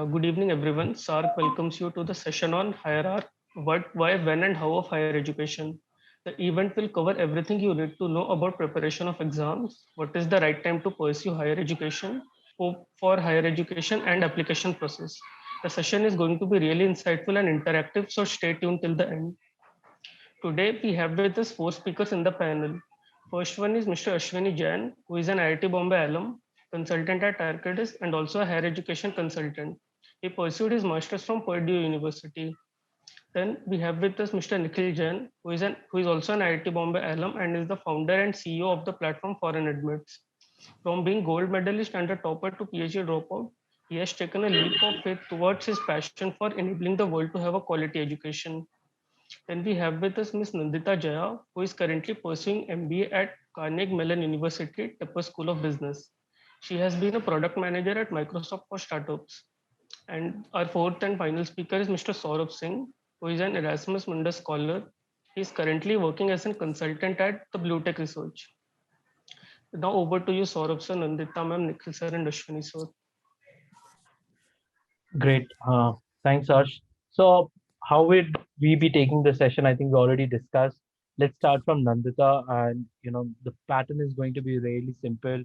Good evening, everyone. SARC welcomes you to the session on hierarchy, what, why, when, and how of higher education. The event will cover everything you need to know about preparation of exams, what is the right time to pursue higher education, for higher education and application process. The session is going to be really insightful and interactive, so stay tuned till the end. Today, we have with us four speakers in the panel. First one is Mr. Ashwini Jain, who is an IIT Bombay alum, consultant at Arcadis, and also a higher education consultant. He pursued his master's from Purdue University. Then we have with us Mr. Nikhil Jain, who is also an IIT Bombay alum and is the founder and CEO of the platform Foreign Admits. From being gold medalist and a topper to PhD dropout, he has taken a leap of faith towards his passion for enabling the world to have a quality education. Then we have with us Ms. Nandita Jaya, who is currently pursuing MBA at Carnegie Mellon University, Tepper School of Business. She has been a product manager at Microsoft for startups. And our fourth and final speaker is Mr. Saurabh Singh, who is an Erasmus Mundus scholar. He is currently working as a consultant at the BlueTech Research. Now over to you, Saurabh sir, Nandita ma'am, Nikhil sir, and Ashwini sir. Great. Thanks, Ash. So how would we be taking the session? I think we already discussed. Let's start from Nandita, and the pattern is going to be really simple.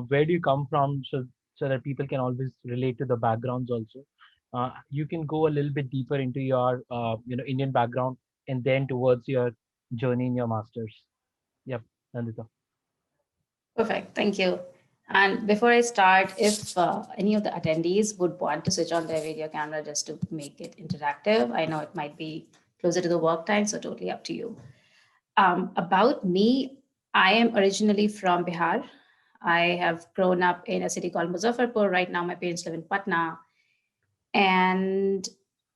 Where do you come from, so that people can always relate to the backgrounds also. You can go a little bit deeper into your Indian background, and then towards your journey in your masters. Yep, Nandita. Perfect. Thank you. And before I start, if any of the attendees would want to switch on their video camera just to make it interactive, I know it might be closer to the work time, so totally up to you. About me, I am originally from Bihar. I have grown up in a city called Muzaffarpur. Right now, my parents live in Patna. And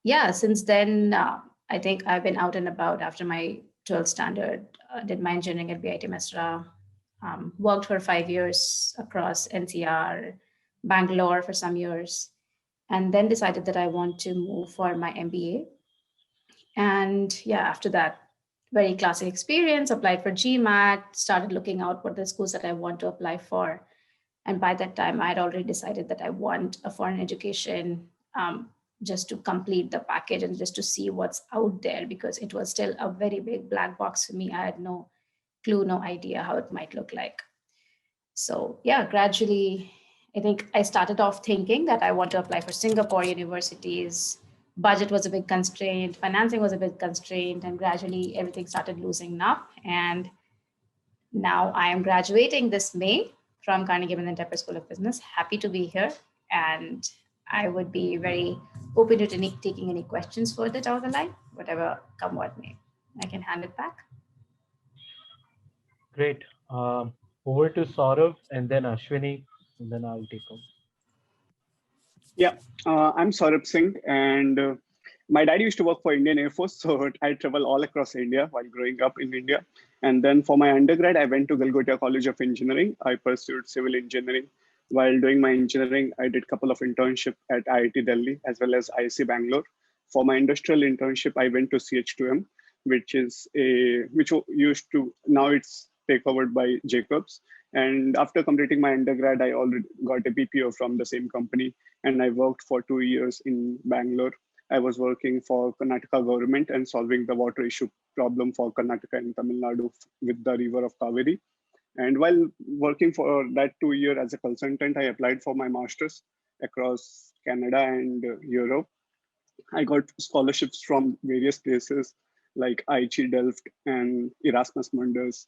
yeah, since then, I think I've been out and about after my 12th standard, did my engineering at BIT Mesra, worked for 5 years across NCR, Bangalore for some years, and then decided that I want to move for my MBA. And yeah, after that, very classic experience, applied for GMAT, started looking out for the schools that I want to apply for. And by that time, I had already decided that I want a foreign education, just to complete the package and just to see what's out there, because it was still a very big black box for me. I had no clue, no idea how it might look like. So yeah, gradually, I think I started off thinking that I want to apply for Singapore universities. Budget was a big constraint, financing was a big constraint, and gradually everything started loosening up. And now I am graduating this May from Carnegie Mellon Tepper School of Business. Happy to be here, and I would be very open to taking any questions further down the line, whatever come what may. I can hand it back. Great. Over to Saurav, and then Ashwini, and then I'll take over. Yeah, I'm Saurabh Singh, and my dad used to work for Indian Air Force, so I travel all across India while growing up in India. And then for my undergrad, I went to Galgotia College of Engineering. I pursued civil engineering. While doing my engineering, I did a couple of internships at IIT Delhi as well as IIC Bangalore. For my industrial internship, I went to CH2M, which used to, now it's takeover by Jacobs. And after completing my undergrad, I already got a PPO from the same company, and I worked for 2 years in Bangalore. I was working for Karnataka government and solving the water issue problem for Karnataka and Tamil Nadu with the river of Kaveri. And while working for that 2 years as a consultant, I applied for my master's across Canada and Europe. I got scholarships from various places like IIT Delft and Erasmus Mundus,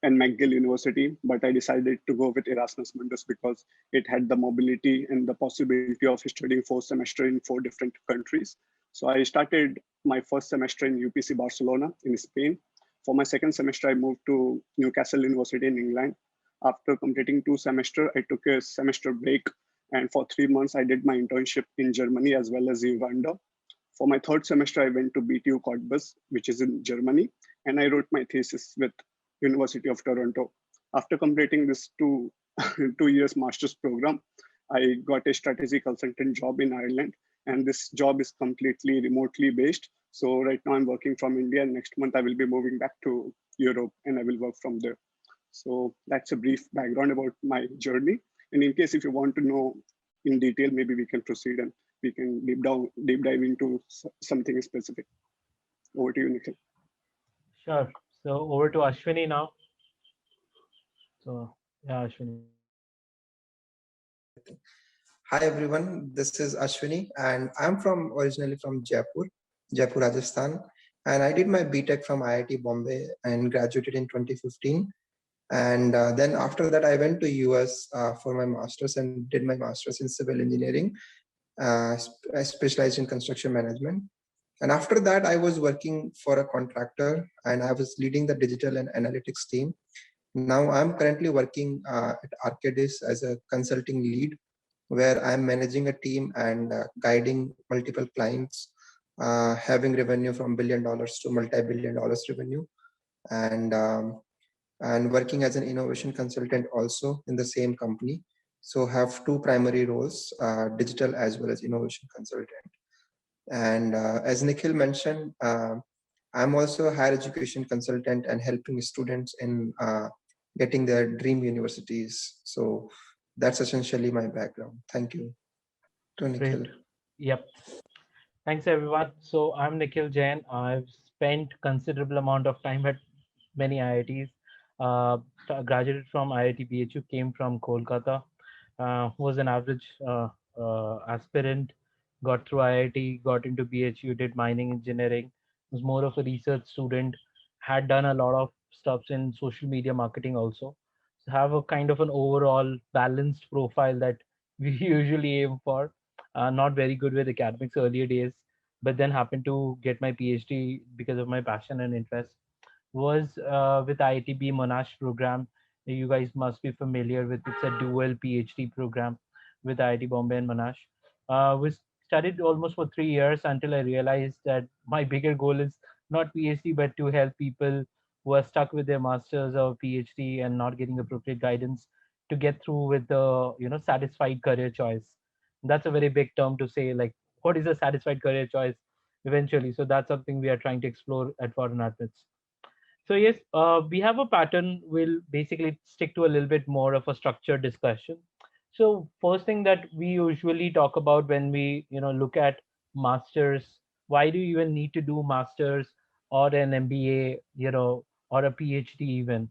and McGill University, but I decided to go with Erasmus Mundus because it had the mobility and the possibility of studying 4 semesters in 4 different countries. So I started my first semester in UPC Barcelona in Spain. For my second semester, I moved to Newcastle University in England. After completing 2 semesters, I took a semester break, and for 3 months, I did my internship in Germany as well as Uganda. For my third semester, I went to BTU Cottbus, which is in Germany, and I wrote my thesis with University of Toronto. After completing this 2 years master's program, I got a strategy consultant job in Ireland, and this job is completely remotely based. So right now I'm working from India, and next month I will be moving back to Europe and I will work from there. So that's a brief background about my journey. And in case if you want to know in detail, maybe we can proceed and we can deep dive into something specific. Over to you, Nikhil. Sure. So over to Ashwini now. So yeah, Ashwini. Hi everyone, this is Ashwini and I'm from originally from Jaipur, Rajasthan. And I did my BTech from IIT Bombay and graduated in 2015. And then after that, I went to US for my master's and did my master's in civil engineering. I specialized in construction management. And after that, I was working for a contractor and I was leading the digital and analytics team. Now I'm currently working at Arcadis as a consulting lead, where I'm managing a team and guiding multiple clients, having revenue from $1 billion to multi-billion dollars revenue, and working as an innovation consultant also in the same company. So have two primary roles, digital as well as innovation consultant. And as Nikhil mentioned, I'm also a higher education consultant and helping students in getting their dream universities. So that's essentially my background. Thank you to Great. Nikhil. Yep. Thanks everyone. So I'm Nikhil Jain. I've spent considerable amount of time at many IITs. Graduated from IIT BHU, came from Kolkata. Was an average aspirant. Got through IIT, got into BHU, did mining engineering. Was more of a research student. Had done a lot of stuff in social media marketing also. So have a kind of an overall balanced profile that we usually aim for. Not very good with academics earlier days, but then happened to get my PhD because of my passion and interest. Was with IITB Monash program. You guys must be familiar with. It's a dual PhD program with IIT Bombay and Monash. We studied almost for 3 years until I realized that my bigger goal is not PhD, but to help people who are stuck with their masters or PhD and not getting appropriate guidance to get through with the satisfied career choice. That's a very big term to say, like what is a satisfied career choice eventually. So that's something we are trying to explore at Foreign Admits. So yes, we have a pattern. We'll basically stick to a little bit more of a structured discussion. So first thing that we usually talk about when we look at masters, why do you even need to do masters or an MBA, or a PhD even?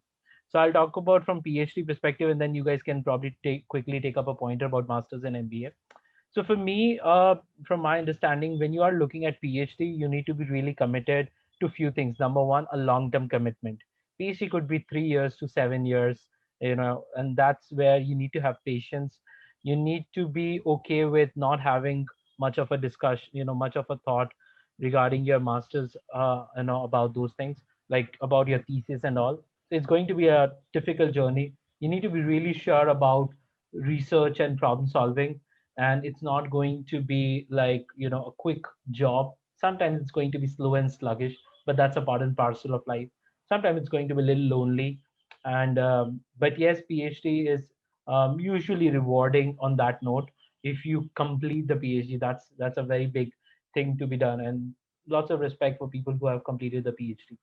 So I'll talk about from PhD perspective, and then you guys can probably quickly take up a pointer about masters and MBA. So for me, from my understanding, when you are looking at PhD, you need to be really committed to few things. Number one, a long-term commitment. PhD could be 3 years to 7 years, and that's where you need to have patience. You need to be okay with not having much of a discussion, much of a thought regarding your masters, about those things, like about your thesis and all. So it's going to be a difficult journey. You need to be really sure about research and problem solving, and it's not going to be like a quick job. Sometimes it's going to be slow and sluggish, but that's a part and parcel of life. Sometimes it's going to be a little lonely, and but yes, PhD is usually rewarding on that note. If you complete the PhD, that's a very big thing to be done, and lots of respect for people who have completed the PhD.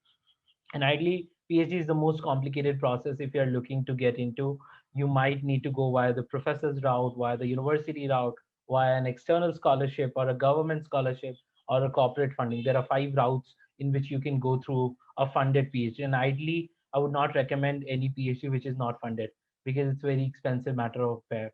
And ideally, PhD is the most complicated process if you're looking to get into. You might need to go via the professor's route, via the university route, via an external scholarship or a government scholarship or a corporate funding. There are 5 routes in which you can go through a funded PhD. And ideally, I would not recommend any PhD which is not funded because it's very expensive matter of affair.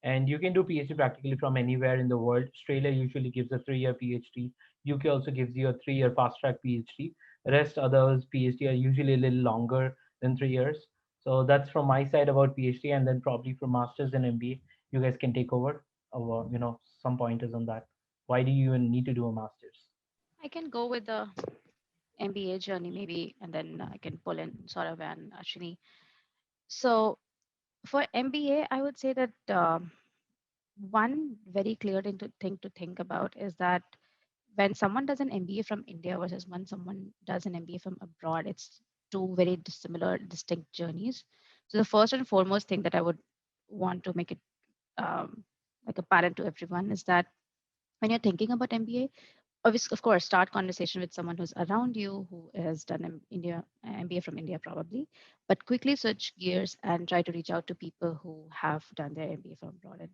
And you can do PhD practically from anywhere in the world. Australia usually gives a 3-year PhD. UK also gives you a 3-year fast track PhD. Rest others PhD are usually a little longer than 3 years. So that's from my side about PhD, and then probably for masters and MBA, you guys can take over, some pointers on that. Why do you even need to do a masters? I can go with the MBA journey maybe, and then I can pull in Saurabh and Ashwini. So for MBA, I would say that one very clear thing to think about is that when someone does an MBA from India versus when someone does an MBA from abroad, it's two very dissimilar, distinct journeys. So the first and foremost thing that I would want to make it like apparent to everyone is that when you're thinking about MBA, obviously, of course, start conversation with someone who's around you who has done an MBA from India probably, but quickly switch gears and try to reach out to people who have done their MBA from abroad.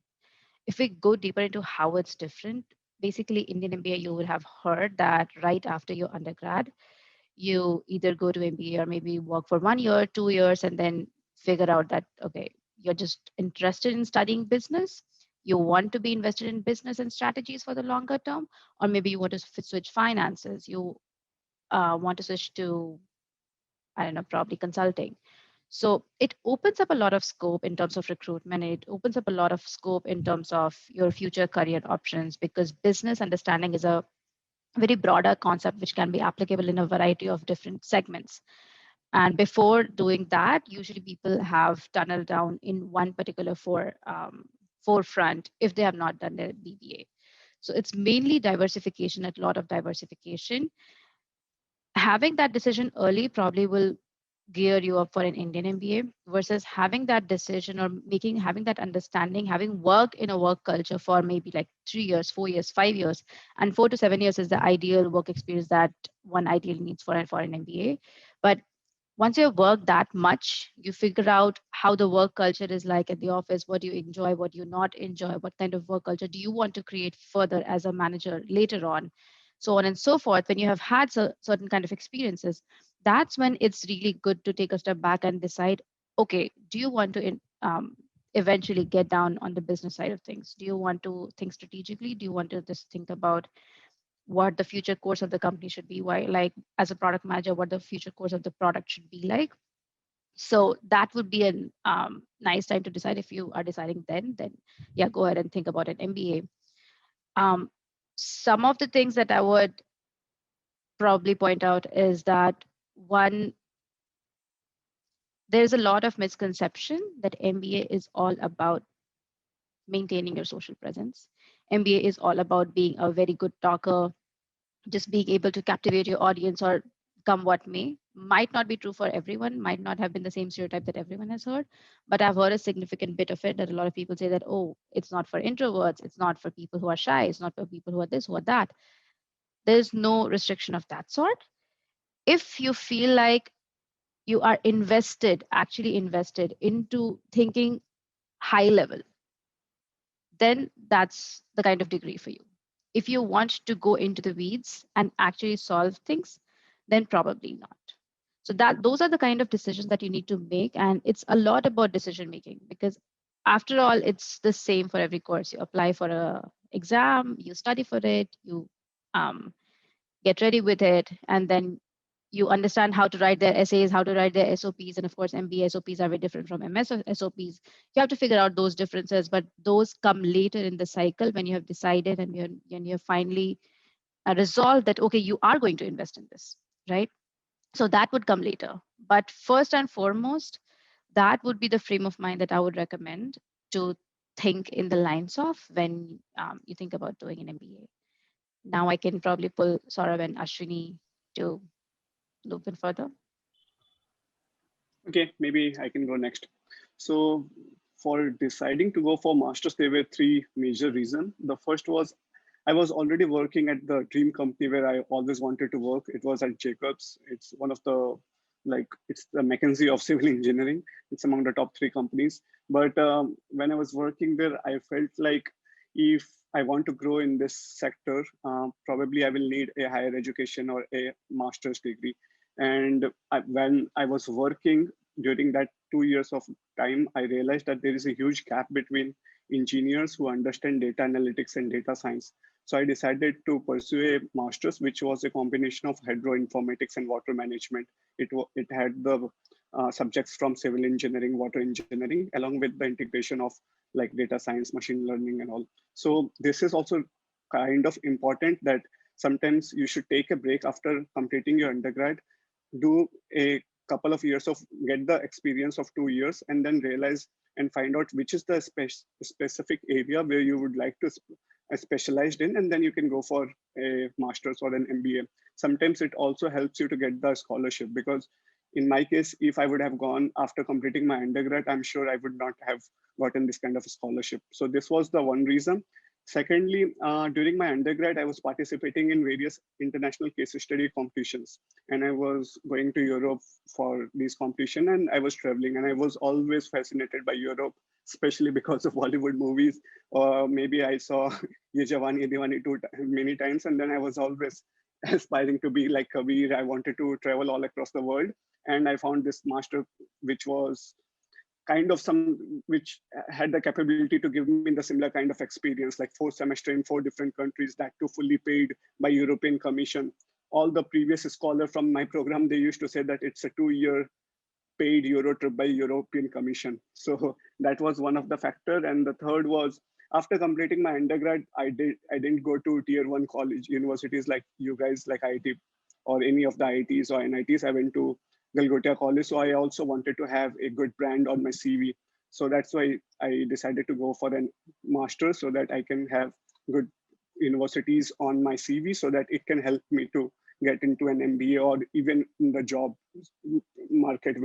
If we go deeper into how it's different, basically Indian MBA, you would have heard that right after your undergrad, you either go to MBA or maybe work for 1 year, 2 years, and then figure out that, okay, you're just interested in studying business. You want to be invested in business and strategies for the longer term, or maybe you want to switch finances. You want to switch to, I don't know, probably consulting. So it opens up a lot of scope in terms of recruitment. It opens up a lot of scope in terms of your future career options, because business understanding is a very broader concept which can be applicable in a variety of different segments. And before doing that, usually people have tunneled down in one particular forefront if they have not done their BBA. So it's mainly diversification, a lot of diversification. Having that decision early probably will gear you up for an Indian MBA, versus having that decision or having that understanding, having worked in a work culture for maybe like 3 years, 4 years, 5 years, and 4 to 7 years is the ideal work experience that one ideally needs for an MBA. But once you have worked that much, you figure out how the work culture is like at the office, what you enjoy, what you not enjoy, what kind of work culture do you want to create further as a manager later on, so on and so forth. When you have had certain kind of experiences, that's when it's really good to take a step back and decide, okay, do you want to eventually get down on the business side of things? Do you want to think strategically? Do you want to just think about what the future course of the company should be, why, like as a product manager, what the future course of the product should be like? So that would be a nice time to decide. If you are deciding then yeah, go ahead and think about an MBA. Some of the things that I would probably point out is that, one, there's a lot of misconception that MBA is all about maintaining your social presence. MBA is all about being a very good talker, just being able to captivate your audience or come what may. Might not be true for everyone, might not have been the same stereotype that everyone has heard, but I've heard a significant bit of it, that a lot of people say that, oh, it's not for introverts, it's not for people who are shy, it's not for people who are this, who are that. There's no restriction of that sort. If you feel like you are actually invested into thinking high level, then that's the kind of degree for you. If you want to go into the weeds and actually solve things, then probably not. So those are the kind of decisions that you need to make. And it's a lot about decision making, because after all, it's the same for every course. You apply for a exam, you study for it, you get ready with it, and then you understand how to write their essays, how to write their SOPs. And of course, MBA SOPs are very different from MS SOPs. You have to figure out those differences, but those come later in the cycle when you have decided and you're finally resolved that, okay, you are going to invest in this, right? So that would come later. But first and foremost, that would be the frame of mind that I would recommend to think in the lines of when you think about doing an MBA. Now I can probably pull Saurabh and Ashwini to loop in further. Okay, maybe I can go next. So for deciding to go for master's, there were three major reasons. The first was I was already working at the dream company where I always wanted to work. It was at Jacobs. It's one of the, it's the McKinsey of civil engineering. It's among the top 3 companies. But when I was working there, I felt like if I want to grow in this sector, probably I will need a higher education or a master's degree. And when I was working during that 2 years of time, I realized that there is a huge gap between engineers who understand data analytics and data science. So I decided to pursue a master's, which was a combination of hydroinformatics and water management. It had the subjects from civil engineering, water engineering, along with the integration of like data science, machine learning and all. So this is also kind of important, that sometimes you should take a break after completing your undergrad, do a couple of years of, get the experience of 2 years, and then realize and find out which is the specific area where you would like to specialized in, and then you can go for a master's or an MBA. Sometimes it also helps you to get the scholarship, because in my case, if I would have gone after completing my undergrad, I'm sure I would not have gotten this kind of a scholarship. So this was the one reason. Secondly, during my undergrad, I was participating in various international case study competitions, and I was going to Europe for these competition, and I was traveling, and I was always fascinated by Europe, especially because of Bollywood movies. Or maybe I saw Ye Jawani Diwani many times, and then I was always aspiring to be like Kabir. I wanted to travel all across the world, and I found this master, which was kind of some which had the capability to give me the similar kind of experience, like 4 semesters in 4 different countries, that too fully paid by European Commission. All the previous scholars from my program, they used to say that it's a 2 year paid Euro trip by European Commission. So that was one of the factor. And the third was, after completing my undergrad, I didn't go to tier 1 college universities like you guys, like IIT or any of the IITs or NITs. I went to Galgotia College. So I also wanted to have a good brand on my CV. So that's why I decided to go for a master's, so that I can have good universities on my CV, so that it can help me to get into an MBA or even in the job market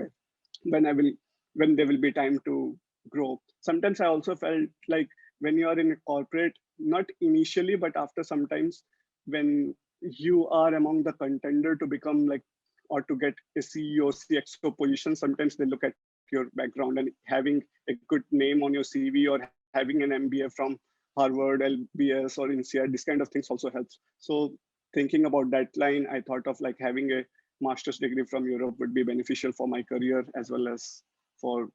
when I will when there will be time to grow. Sometimes I also felt like when you are in a corporate, not initially, but after sometimes, when you are among the contender to become like or to get a CEO, CXO position, sometimes they look at your background, and having a good name on your CV or having an MBA from Harvard, LBS, or INSEAD, this kind of things also helps. So thinking about that line, I thought of like having a master's degree from Europe would be beneficial for my career, as well as for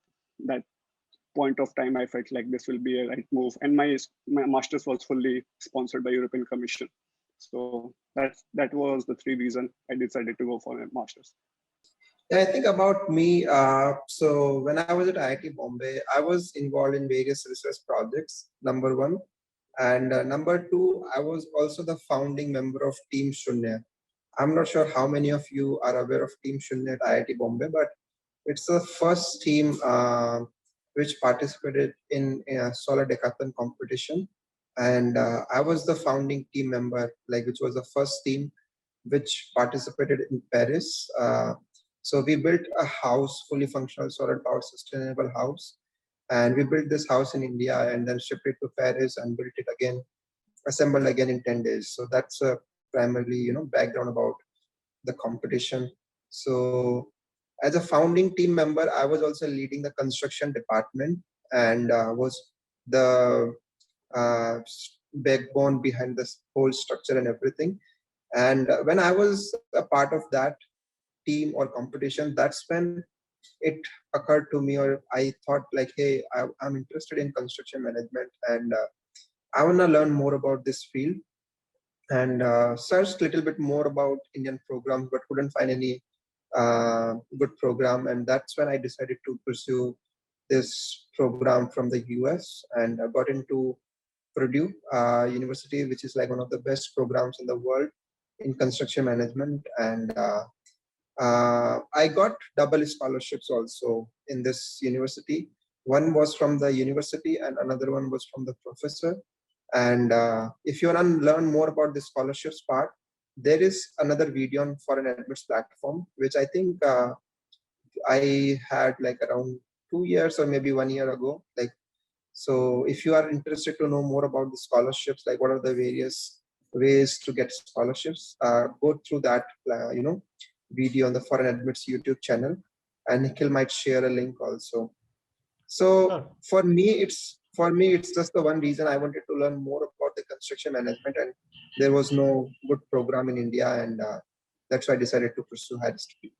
that point of time. I felt like this will be a right move, and my master's was fully sponsored by European Commission. So that was the 3 reasons I decided to go for a master's. Yeah, I think about me. So when I was at IIT Bombay, I was involved in various research projects, number one. And number two, I was also the founding member of Team Shunya. I'm not sure how many of you are aware of Team Shunya at IIT Bombay, but it's the first team which participated in a solar decathlon competition. And I was the founding team member, like which was the first team which participated in Paris. So we built a house, fully functional solar power sustainable house. And we built this house in India and then shipped it to Paris and built it again, assembled again in 10 days. So that's a primarily, background about the competition. So as a founding team member, I was also leading the construction department and was the uh, backbone behind this whole structure and everything. And when I was a part of that team or competition, that's when it occurred to me, or I thought like, hey, I'm interested in construction management, and I want to learn more about this field, and searched a little bit more about Indian programs, but couldn't find any good program. And that's when I decided to pursue this program from the US, and I got into Purdue University, which is like one of the best programs in the world in construction management. And I got double scholarships also in this university. One was from the university and another one was from the professor. And if you want to learn more about the scholarships part, there is another video on foreign admits platform, which I think I had like around 2 years or maybe 1 year ago. Like, so if you are interested to know more about the scholarships, like what are the various ways to get scholarships, go through that, video on the foreign admits YouTube channel, and Nikhil might share a link also. So for me, it's just the one reason I wanted to learn more about the construction management, and there was no good program in India, and that's why I decided to pursue higher study.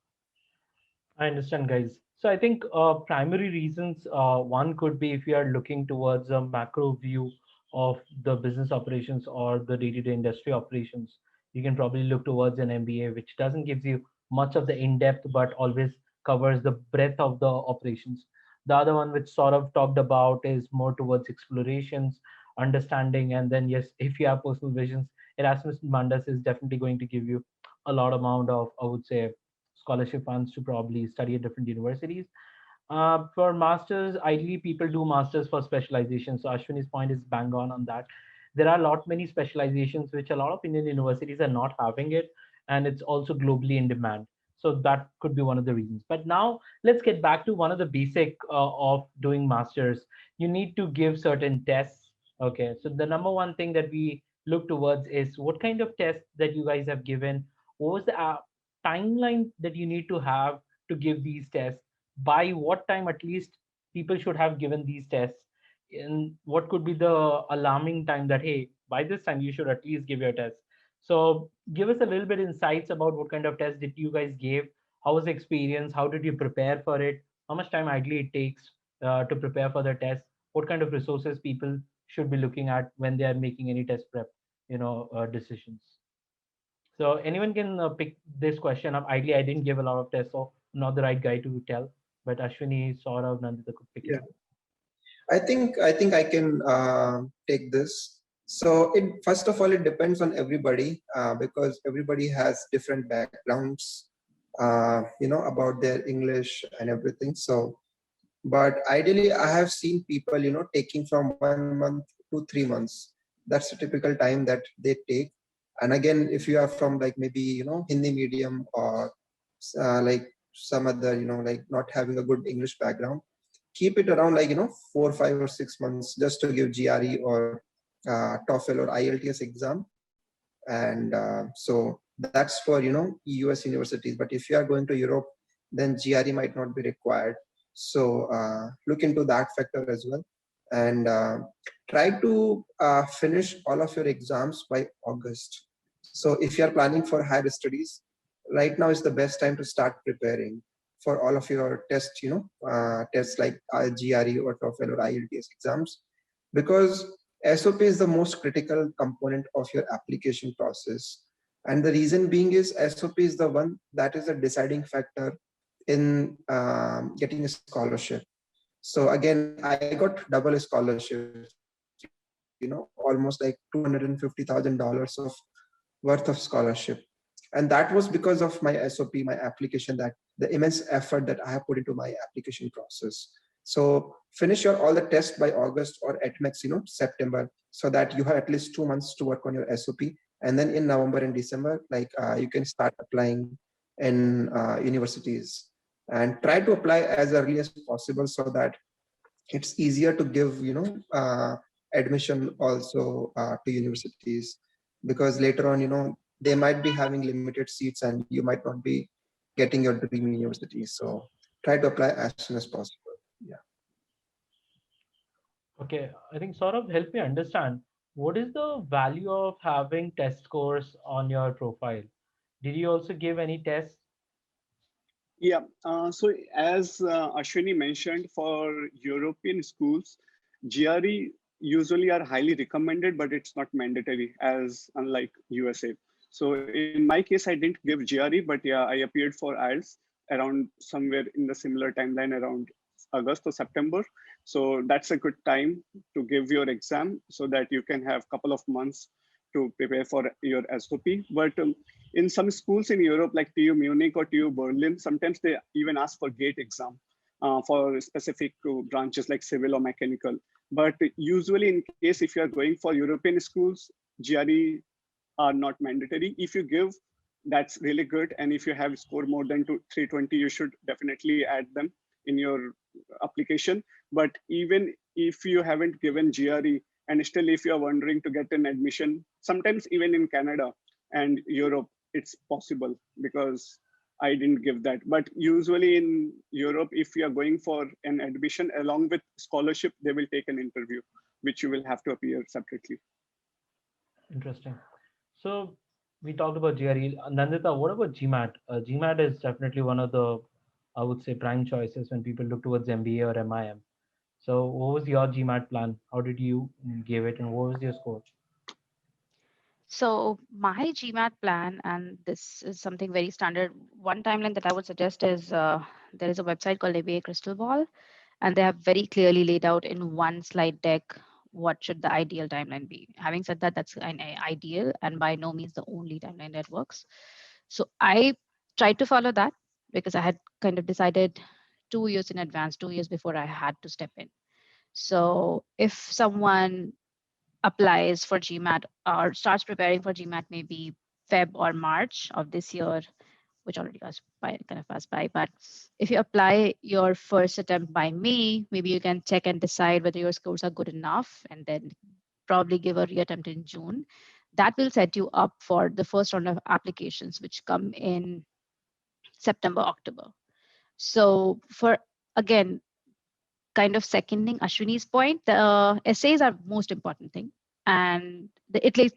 I understand, guys. So I think primary reasons, one could be if you are looking towards a macro view of the business operations or the day-to-day industry operations, you can probably look towards an MBA, which doesn't give you much of the in-depth, but always covers the breadth of the operations. The other one, which sort of talked about, is more towards explorations, understanding, and then yes, if you have personal visions, Erasmus Mundus is definitely going to give you a lot amount of, I would say, scholarship funds to probably study at different universities. For masters, ideally people do masters for specialization. So Ashwini's point is bang on that. There are a lot many specializations which a lot of Indian universities are not having it, and it's also globally in demand. So that could be one of the reasons. But now let's get back to one of the basic of doing masters. You need to give certain tests, Okay, so the number one thing that we look towards is what kind of tests that you guys have given. What was the timeline that you need to have to give these tests? By what time at least people should have given these tests? And what could be the alarming time that, hey, by this time you should at least give your test? So give us a little bit insights about what kind of tests did you guys give? How was the experience? How did you prepare for it? How much time ideally it takes to prepare for the test? What kind of resources people should be looking at when they are making any test prep, decisions. So anyone can pick this question up. Ideally, I didn't give a lot of tests, so I'm not the right guy to tell. But Ashwini, Saurav, Nandita could pick it Yeah, up. I think I can take this. So it first of all it depends on everybody because everybody has different backgrounds, about their English and everything. So, but ideally, I have seen people, taking from 1 month to 3 months. That's the typical time that they take. And again, if you are from like maybe Hindi medium or like some other like not having a good English background, keep it around like 4, 5, or 6 months just to give GRE or TOEFL or IELTS exam. And so that's for US universities. But if you are going to Europe, then GRE might not be required. So look into that factor as well. And try to finish all of your exams by August. So if you are planning for higher studies, right now is the best time to start preparing for all of your tests, tests like GRE or TOEFL or IELTS exams, because SOP is the most critical component of your application process. And the reason being is SOP is the one that is a deciding factor in getting a scholarship. So again, I got double scholarships, almost like $250,000 of worth of scholarship. And that was because of my SOP, my application, that the immense effort that I have put into my application process. So finish your all the tests by August or at max, September, so that you have at least 2 months to work on your SOP. And then in November and December, like you can start applying in universities, and try to apply as early as possible so that it's easier to give admission also to universities, because later on they might be having limited seats and you might not be getting your dream university. So try to apply as soon as possible. Yeah. Okay, I think Saurav, help me understand what is the value of having test scores on your profile? Did you also give any tests? Yeah, so as Ashwini mentioned, for European schools, GRE usually are highly recommended, but it's not mandatory as unlike USA. So in my case, I didn't give GRE, but yeah, I appeared for IELTS around somewhere in the similar timeline around August or September. So that's a good time to give your exam so that you can have a couple of months to prepare for your SOP. But in some schools in Europe, like TU Munich or TU Berlin, sometimes they even ask for GATE exam for specific branches like civil or mechanical. But usually in case if you are going for European schools, GRE are not mandatory. If you give, that's really good. And if you have scored more than 320, you should definitely add them in your application. But even if you haven't given GRE, and still if you're wondering to get an admission, sometimes even in Canada and Europe, it's possible because I didn't give that. But usually in Europe, if you are going for an admission along with scholarship, they will take an interview, which you will have to appear separately. Interesting. So we talked about GRE. Nandita, what about GMAT? GMAT is definitely one of the, I would say, prime choices when people look towards MBA or MIM. So what was your GMAT plan? How did you give it, and what was your score? So my GMAT plan, and this is something very standard. One timeline that I would suggest is there is a website called ABA Crystal Ball, and they have very clearly laid out in one slide deck what should the ideal timeline be. Having said that, that's an ideal and by no means the only timeline that works. So I tried to follow that because I had kind of decided 2 years in advance, 2 years before I had to step in. So if someone applies for GMAT or starts preparing for GMAT maybe Feb or March of this year, which already passed by. But if you apply your first attempt by May, maybe you can check and decide whether your scores are good enough, and then probably give a reattempt in June. That will set you up for the first round of applications, which come in September, October. So for, again, kind of seconding Ashwini's point, the essays are most important thing. And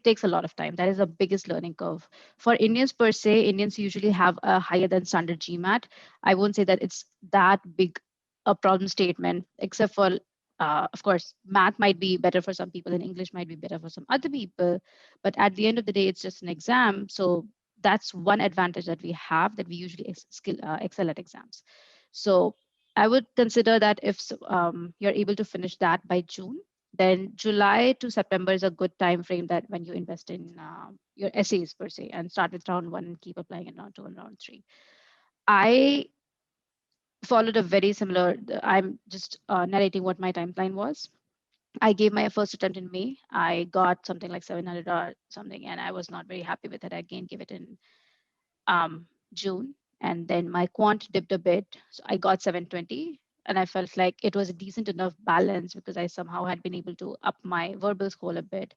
takes a lot of time. That is the biggest learning curve. For Indians per se, Indians usually have a higher than standard GMAT. I won't say that it's that big a problem statement, except for, of course, math might be better for some people and English might be better for some other people. But at the end of the day, it's just an exam. So that's one advantage that we have, that we usually excel at exams. So I would consider that if you're able to finish that by June, then July to September is a good time frame that when you invest in your essays per se, and start with round one and keep applying in round two and round three. I followed a very similar, I'm just narrating what my timeline was. I gave my first attempt in May. I got something like 700 or something, and I was not very happy with it. I again gave it in June, and then my quant dipped a bit. So I got 720, and I felt like it was a decent enough balance because I somehow had been able to up my verbal score a bit.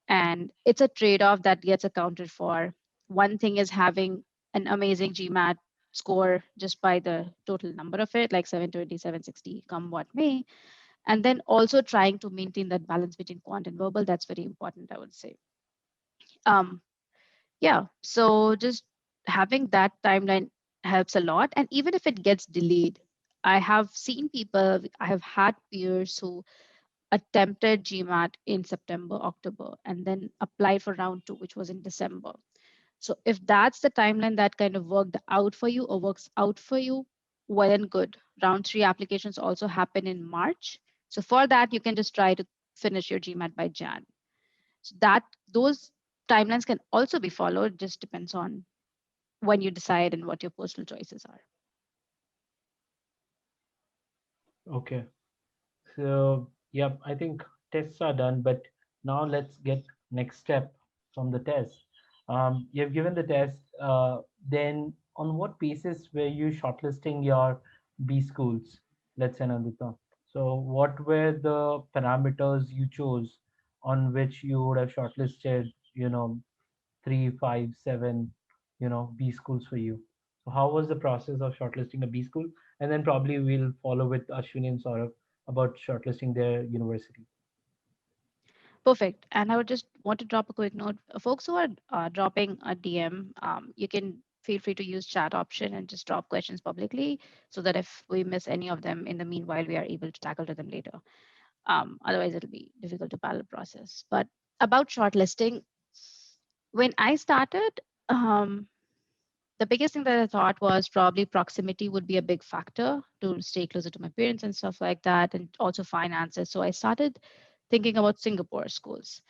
And it's a trade-off that gets accounted for. One thing is having an amazing GMAT score just by the total number of it, like 720, 760, come what may. And then also trying to maintain that balance between quant and verbal. That's very important, I would say. Yeah, so just having that timeline helps a lot. And even if it gets delayed, I have seen people, I have had peers who attempted GMAT in September, October, and then applied for round two, which was in December. So if that's the timeline that kind of worked out for you or works out for you, well and good. Round three applications also happen in March. So for that, you can just try to finish your GMAT by Jan. So that those timelines can also be followed, just depends on when you decide and what your personal choices are. Okay. So, yep, I think tests are done, but now let's get next step from the test. You've given the test, then on what basis were you shortlisting your B schools? Let's say, Nandita. So, what were the parameters you chose on which you would have shortlisted, 3, 5, 7, B schools for you? So, how was the process of shortlisting a B school? And then probably we'll follow with Ashwini and Saurabh about shortlisting their university. Perfect. And I would just want to drop a quick note. Folks who are dropping a DM, you can feel free to use chat option and just drop questions publicly so that if we miss any of them in the meanwhile, we are able to tackle to them later. Otherwise, it'll be difficult to parallel process. But about shortlisting, when I started, the biggest thing that I thought was probably proximity would be a big factor to stay closer to my parents and stuff like that, and also finances. So I started thinking about Singapore schools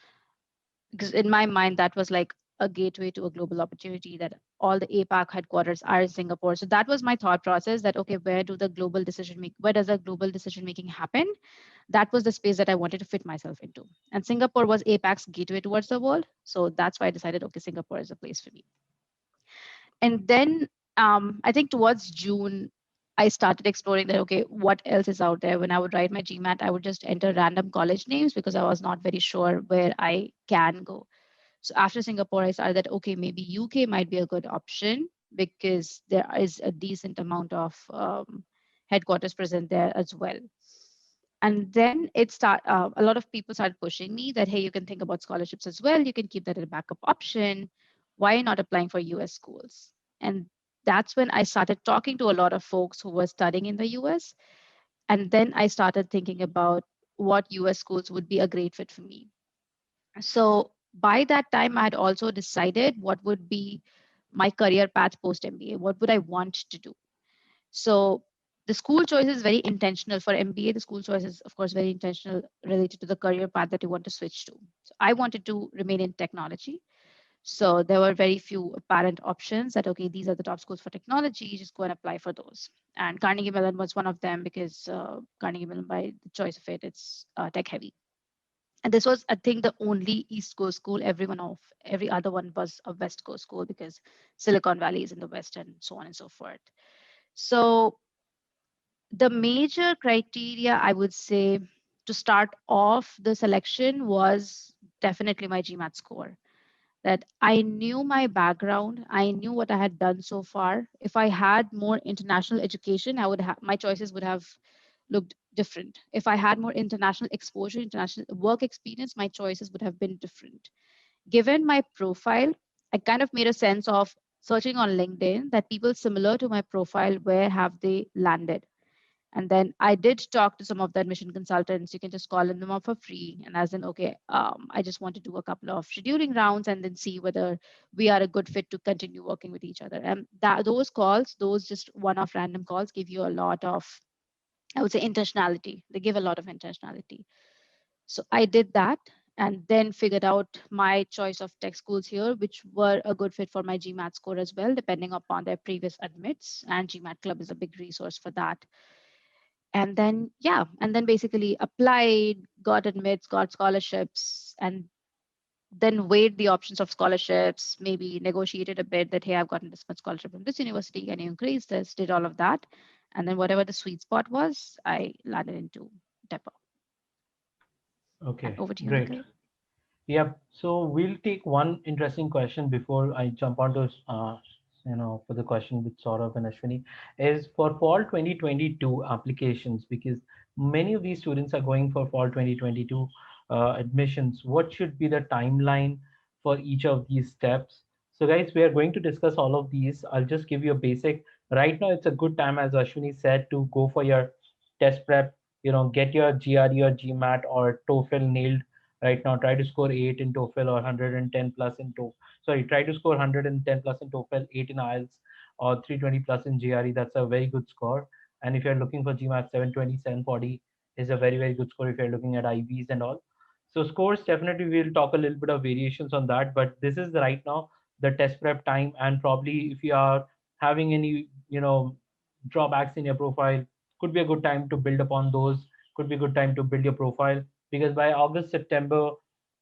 because in my mind that was like a gateway to a global opportunity, that all the APAC headquarters are in Singapore. So that was my thought process, that okay, where does the global decision making happen? That was the space that I wanted to fit myself into. And Singapore was APAC's gateway towards the world. So that's why I decided, okay, Singapore is a place for me. And then I think towards June, I started exploring that, okay, what else is out there? When I would write my GMAT, I would just enter random college names because I was not very sure where I can go. So after Singapore, I started that, okay, maybe UK might be a good option because there is a decent amount of headquarters present there as well. And then a lot of people started pushing me that, hey, you can think about scholarships as well. You can keep that as a backup option. Why not applying for US schools? And that's when I started talking to a lot of folks who were studying in the US. And then I started thinking about what US schools would be a great fit for me. So by that time, I had also decided what would be my career path post MBA. What would I want to do? So the school choice is very intentional for MBA. The school choice is, of course, very intentional related to the career path that you want to switch to. So I wanted to remain in technology. So there were very few apparent options that, okay, these are the top schools for technology, just go and apply for those. And Carnegie Mellon was one of them because Carnegie Mellon, by the choice of it, it's tech heavy. And this was, I think, the only East Coast school. Every other one was a West Coast school because Silicon Valley is in the West and so on and so forth. So the major criteria, I would say, to start off the selection was definitely my GMAT score. That I knew my background, I knew what I had done so far. If I had more international education, I would have my choices would have looked different. If I had more international exposure, international work experience, my choices would have been different. Given my profile, I kind of made a sense of searching on LinkedIn that people similar to my profile, where have they landed? And then I did talk to some of the admission consultants. You can just call them up for free. And as in, okay, I just want to do a couple of scheduling rounds and then see whether we are a good fit to continue working with each other. And that those calls, those just one-off random calls, give you a lot of, I would say, intentionality. They give a lot of intentionality. So I did that and then figured out my choice of tech schools here, which were a good fit for my GMAT score as well, depending upon their previous admits. And GMAT Club is a big resource for that. And then, yeah, and then basically applied, got admits, got scholarships, and then weighed the options of scholarships, maybe negotiated a bit that, hey, I've gotten this much scholarship from this university, can you increase this? Did all of that. And then whatever the sweet spot was, I landed into Depot. Okay, Over to you, great. Nikhil. Yep. So we'll take one interesting question before I jump onto, for the question with Saurabh and Ashwini, is for fall 2022 applications, because many of these students are going for fall 2022 admissions. What should be the timeline for each of these steps? So guys, we are going to discuss all of these. I'll just give you a basic. Right now, it's a good time, as Ashwini said, to go for your test prep, get your GRE or GMAT or TOEFL nailed right now. Try to score 8 in TOEFL or 110 plus in TOEFL. Sorry, try to score 110 plus in TOEFL, 8 in IELTS, or 320 plus in GRE. That's a very good score. And if you're looking for GMAT, 720, 740 is a very, very good score if you're looking at IBs and all. So scores, definitely we'll talk a little bit of variations on that, but this is right now the test prep time. And probably if you are having any, drawbacks in your profile, could be a good time to build upon those, could be a good time to build your profile, because by August, September,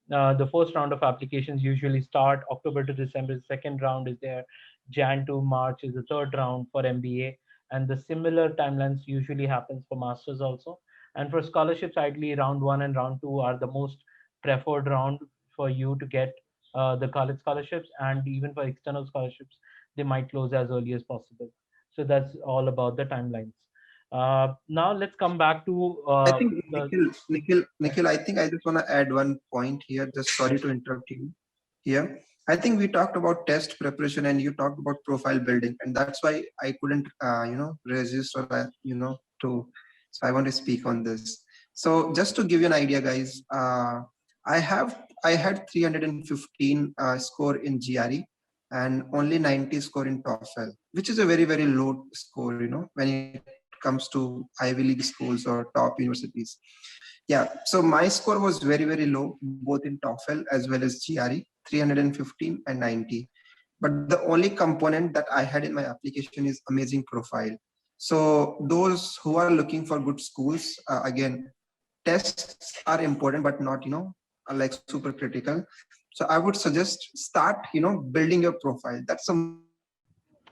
the first round of applications usually start. October to December, the second round is there. Jan to March is the third round for MBA, and the similar timelines usually happens for masters also. And for scholarships, ideally round one and round two are the most preferred round for you to get the college scholarships, and even for external scholarships, they might close as early as possible. So that's all about the timelines. Now let's come back to I think the. Nikhil, I think I just want to add one point here. Just sorry to interrupt you here. I think we talked about test preparation and you talked about profile building, and that's why I couldn't, resist or, to. So I want to speak on this. So just to give you an idea, guys, I had 315 score in GRE and only 90 score in TOEFL, which is a very, very low score, when it comes to Ivy League schools or top universities. Yeah, so my score was very, very low, both in TOEFL as well as GRE, 315 and 90. But the only component that I had in my application is amazing profile. So those who are looking for good schools, again, tests are important, but not, like super critical. So I would suggest start, building your profile. That's the most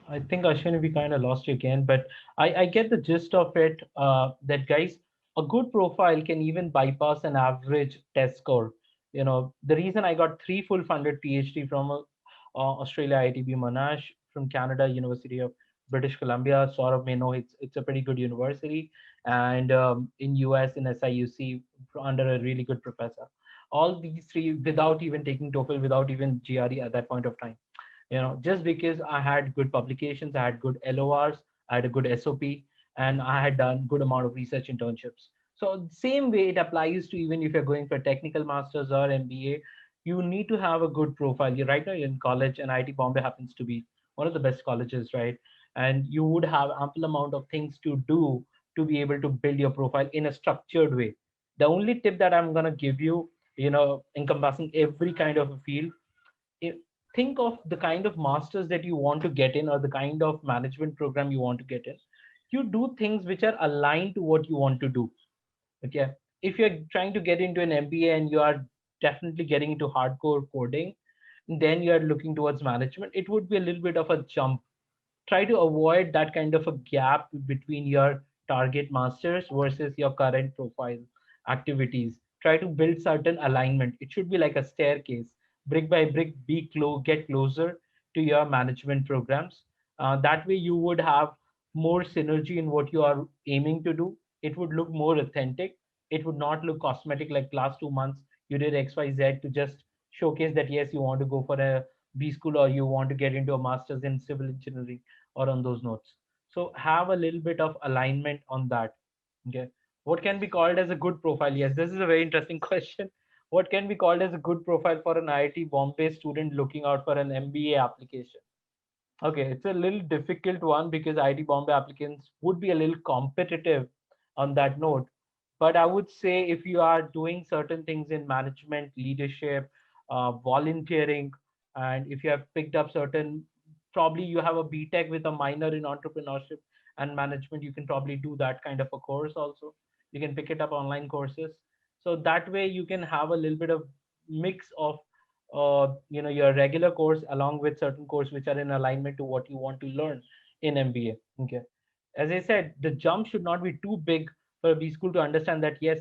important thing. I think Ashwini, we kind of lost you again, but I get the gist of it. That guys, a good profile can even bypass an average test score. The reason I got 3 full funded PhD from Australia, IIT Monash, from Canada, University of British Columbia. Saurabh may know it's a pretty good university, and in US in SIUC under a really good professor. All these three without even taking TOEFL, without even GRE at that point of time, just because I had good publications, I had good LORs, I had a good SOP, and I had done good amount of research internships. So same way it applies to even if you're going for technical masters or MBA, you need to have a good profile. Right now you're in college, and IIT Bombay happens to be one of the best colleges, right? And you would have ample amount of things to do to be able to build your profile in a structured way. The only tip that I'm gonna give you, encompassing every kind of a field, think of the kind of masters that you want to get in, or the kind of management program you want to get in. You do things which are aligned to what you want to do. Okay, if you're trying to get into an MBA and you are definitely getting into hardcore coding, then you are looking towards management, it would be a little bit of a jump. Try to avoid that kind of a gap between your target masters versus your current profile. activities. Try to build certain alignment. It should be like a staircase, brick by brick, get closer to your management programs. That way you would have more synergy in what you are aiming to do. It would look more authentic. It would not look cosmetic like last 2 months you did XYZ to just showcase that yes, you want to go for a B school or you want to get into a master's in civil engineering or on those notes. So have a little bit of alignment on that. Okay. What can be called as a good profile? Yes, this is a very interesting question. What can be called as a good profile for an IIT Bombay student looking out for an MBA application? Okay, it's a little difficult one because IIT Bombay applicants would be a little competitive on that note. But I would say if you are doing certain things in management, leadership, volunteering, and if you have picked up certain, probably you have a BTech with a minor in entrepreneurship and management, you can probably do that kind of a course also. You can pick it up online courses. So that way you can have a little bit of mix of your regular course along with certain course which are in alignment to what you want to learn in MBA. Okay, as I said, the jump should not be too big for a B school to understand that yes,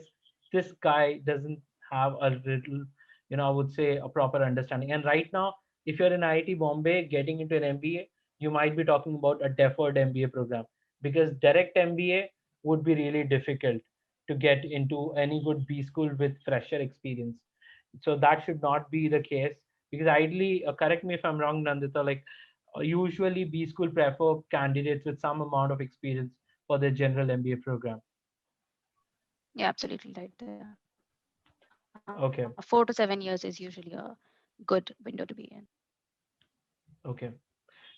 this guy doesn't have a little, I would say a proper understanding. And right now, if you're in IIT Bombay getting into an MBA, you might be talking about a deferred MBA program because direct MBA would be really difficult to get into any good B school with fresher experience. So that should not be the case because ideally, correct me if I'm wrong, Nandita, like usually B school prefer candidates with some amount of experience for their general MBA program. Yeah, absolutely right there. 4 to 7 Okay, years is usually a good window to be in. okay,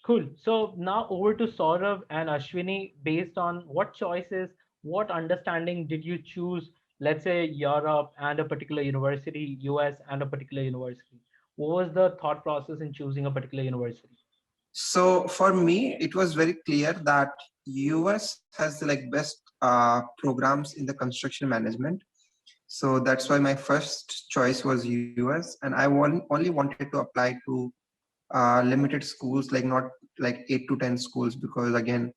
cool. So now over to Saurav and Ashwini. Based on what choices, what understanding did you choose? Let's say Europe and a particular university, US and a particular university. What was the thought process in choosing a particular university? So for me, it was very clear that US has the like best programs in the construction management. So that's why my first choice was US, and I only wanted to apply to limited schools, like not like 8 to 10 schools, because again,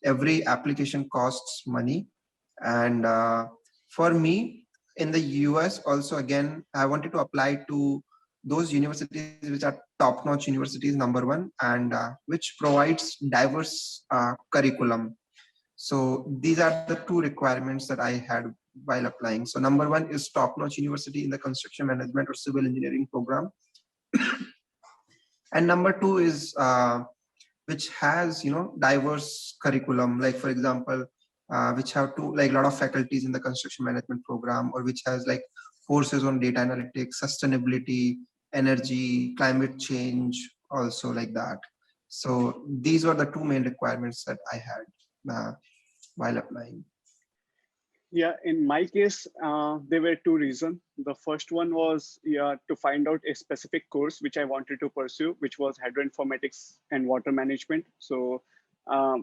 every application costs money. And for me, in the US also, again, I wanted to apply to those universities which are top-notch universities, number one, and which provides diverse curriculum. So these are the two requirements that I had while applying. So number one is top-notch university in the construction management or civil engineering program. And number two is which has diverse curriculum, like for example which have to like a lot of faculties in the construction management program, or which has like courses on data analytics, sustainability, energy, climate change, also like that. So these were the two main requirements that I had while applying. Yeah, in my case, there were two reasons. The first one was to find out a specific course which I wanted to pursue, which was hydroinformatics and water management. So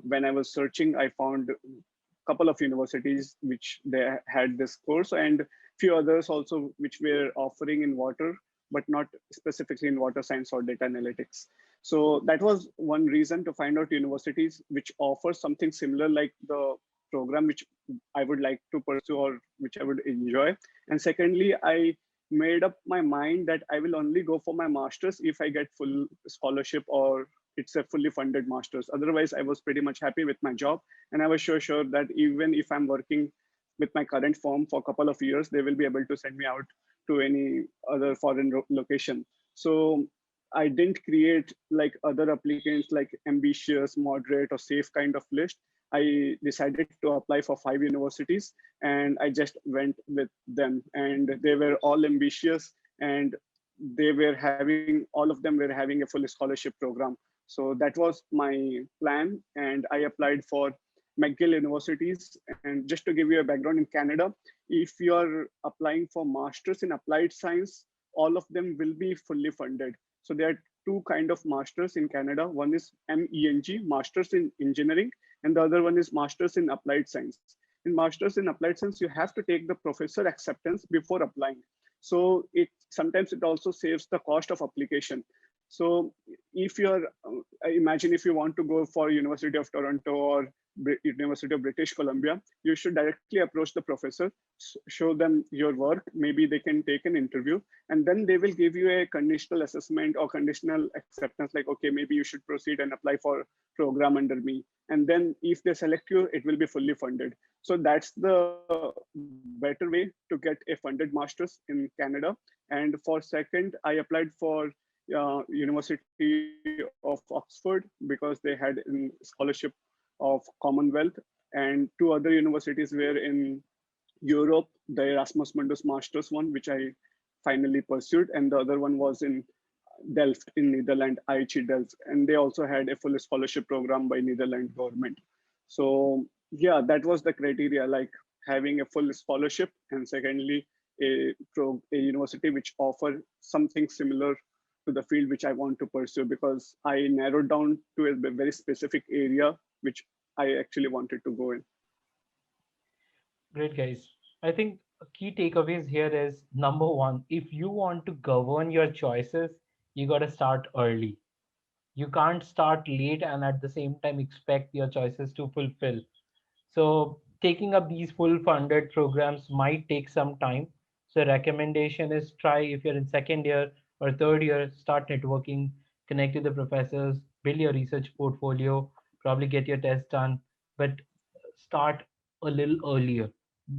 when I was searching, I found a couple of universities which they had this course, and few others also which were offering in water, but not specifically in water science or data analytics. So that was one reason to find out universities which offer something similar like the program which I would like to pursue or which I would enjoy. And secondly, I made up my mind that I will only go for my master's if I get full scholarship or it's a fully funded master's. Otherwise, I was pretty much happy with my job. And I was sure that even if I'm working with my current firm for a couple of years, they will be able to send me out to any other foreign location. So I didn't create like other applicants like ambitious, moderate, or safe kind of list. I decided to apply for 5 universities and I just went with them, and they were all ambitious and they were having, all of them were having a full scholarship program. So that was my plan, and I applied for McGill universities. And just to give you a background, in Canada, if you're applying for masters in applied science, all of them will be fully funded. So there are two kind of masters in Canada. One is MEng, Masters in Engineering, and the other one is Masters in Applied Science. In Masters in Applied Science, you have to take the professor acceptance before applying. So it sometimes it also saves the cost of application. So if you're, imagine if you want to go for University of Toronto or University of British Columbia, you should directly approach the professor, show them your work. Maybe they can take an interview, and then they will give you a conditional assessment or conditional acceptance, like, okay, maybe you should proceed and apply for program under me. And then if they select you, it will be fully funded. So that's the better way to get a funded master's in Canada. And for second, I applied for University of Oxford because they had a scholarship of Commonwealth, and two other universities were in Europe, the Erasmus Mundus Masters one, which I finally pursued, and the other one was in Delft in Netherlands, IIT Delft, and they also had a full scholarship program by Netherlands government. So yeah, that was the criteria, like having a full scholarship, and secondly, a university which offer something similar to the field which I want to pursue, because I narrowed down to a very specific area which I actually wanted to go in. Great, guys. I think key takeaways here is number one, if you want to govern your choices, you got to start early. You can't start late and at the same time expect your choices to fulfill. So taking up these full funded programs might take some time. So recommendation is try if you're in second year or third year, start networking, connect with the professors, build your research portfolio, probably get your test done, but start a little earlier,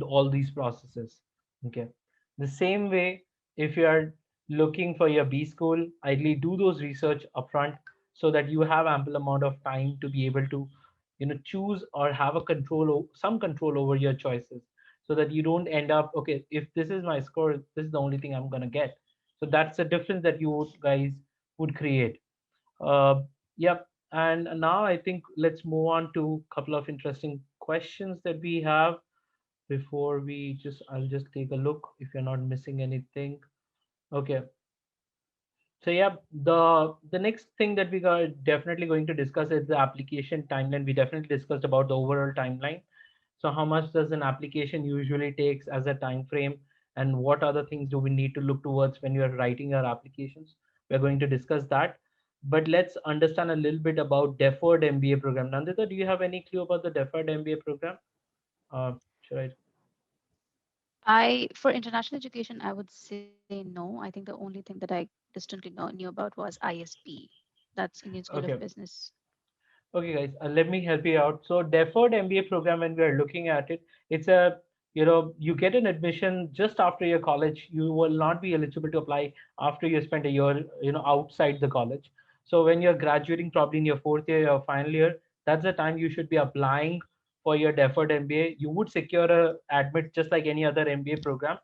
all these processes. Okay. The same way, if you are looking for your B school, ideally do those research upfront so that you have ample amount of time to be able to choose or have a some control over your choices, so that you don't end up, okay, if this is my score, this is the only thing I'm going to get. So that's the difference that you guys would create. Yep. And now I think let's move on to a couple of interesting questions that we have before I'll just take a look if you're not missing anything. Okay. So yeah, the next thing that we are definitely going to discuss is the application timeline. We definitely discussed about the overall timeline. So how much does an application usually takes as a time frame, and what other things do we need to look towards when you are writing your applications? We're going to discuss that. But let's understand a little bit about deferred MBA program. Nandita, do you have any clue about the deferred MBA program? Should I? For international education, I would say no. I think the only thing that I distinctly knew about was ISB. That's Indian School of Okay. Business. Okay, guys, let me help you out. So deferred MBA program, when we are looking at it, it's you get an admission just after your college. You will not be eligible to apply after you spend a year, outside the college. So when you're graduating, probably in your fourth year or final year, that's the time you should be applying for your deferred MBA. You would secure a admit just like any other MBA program,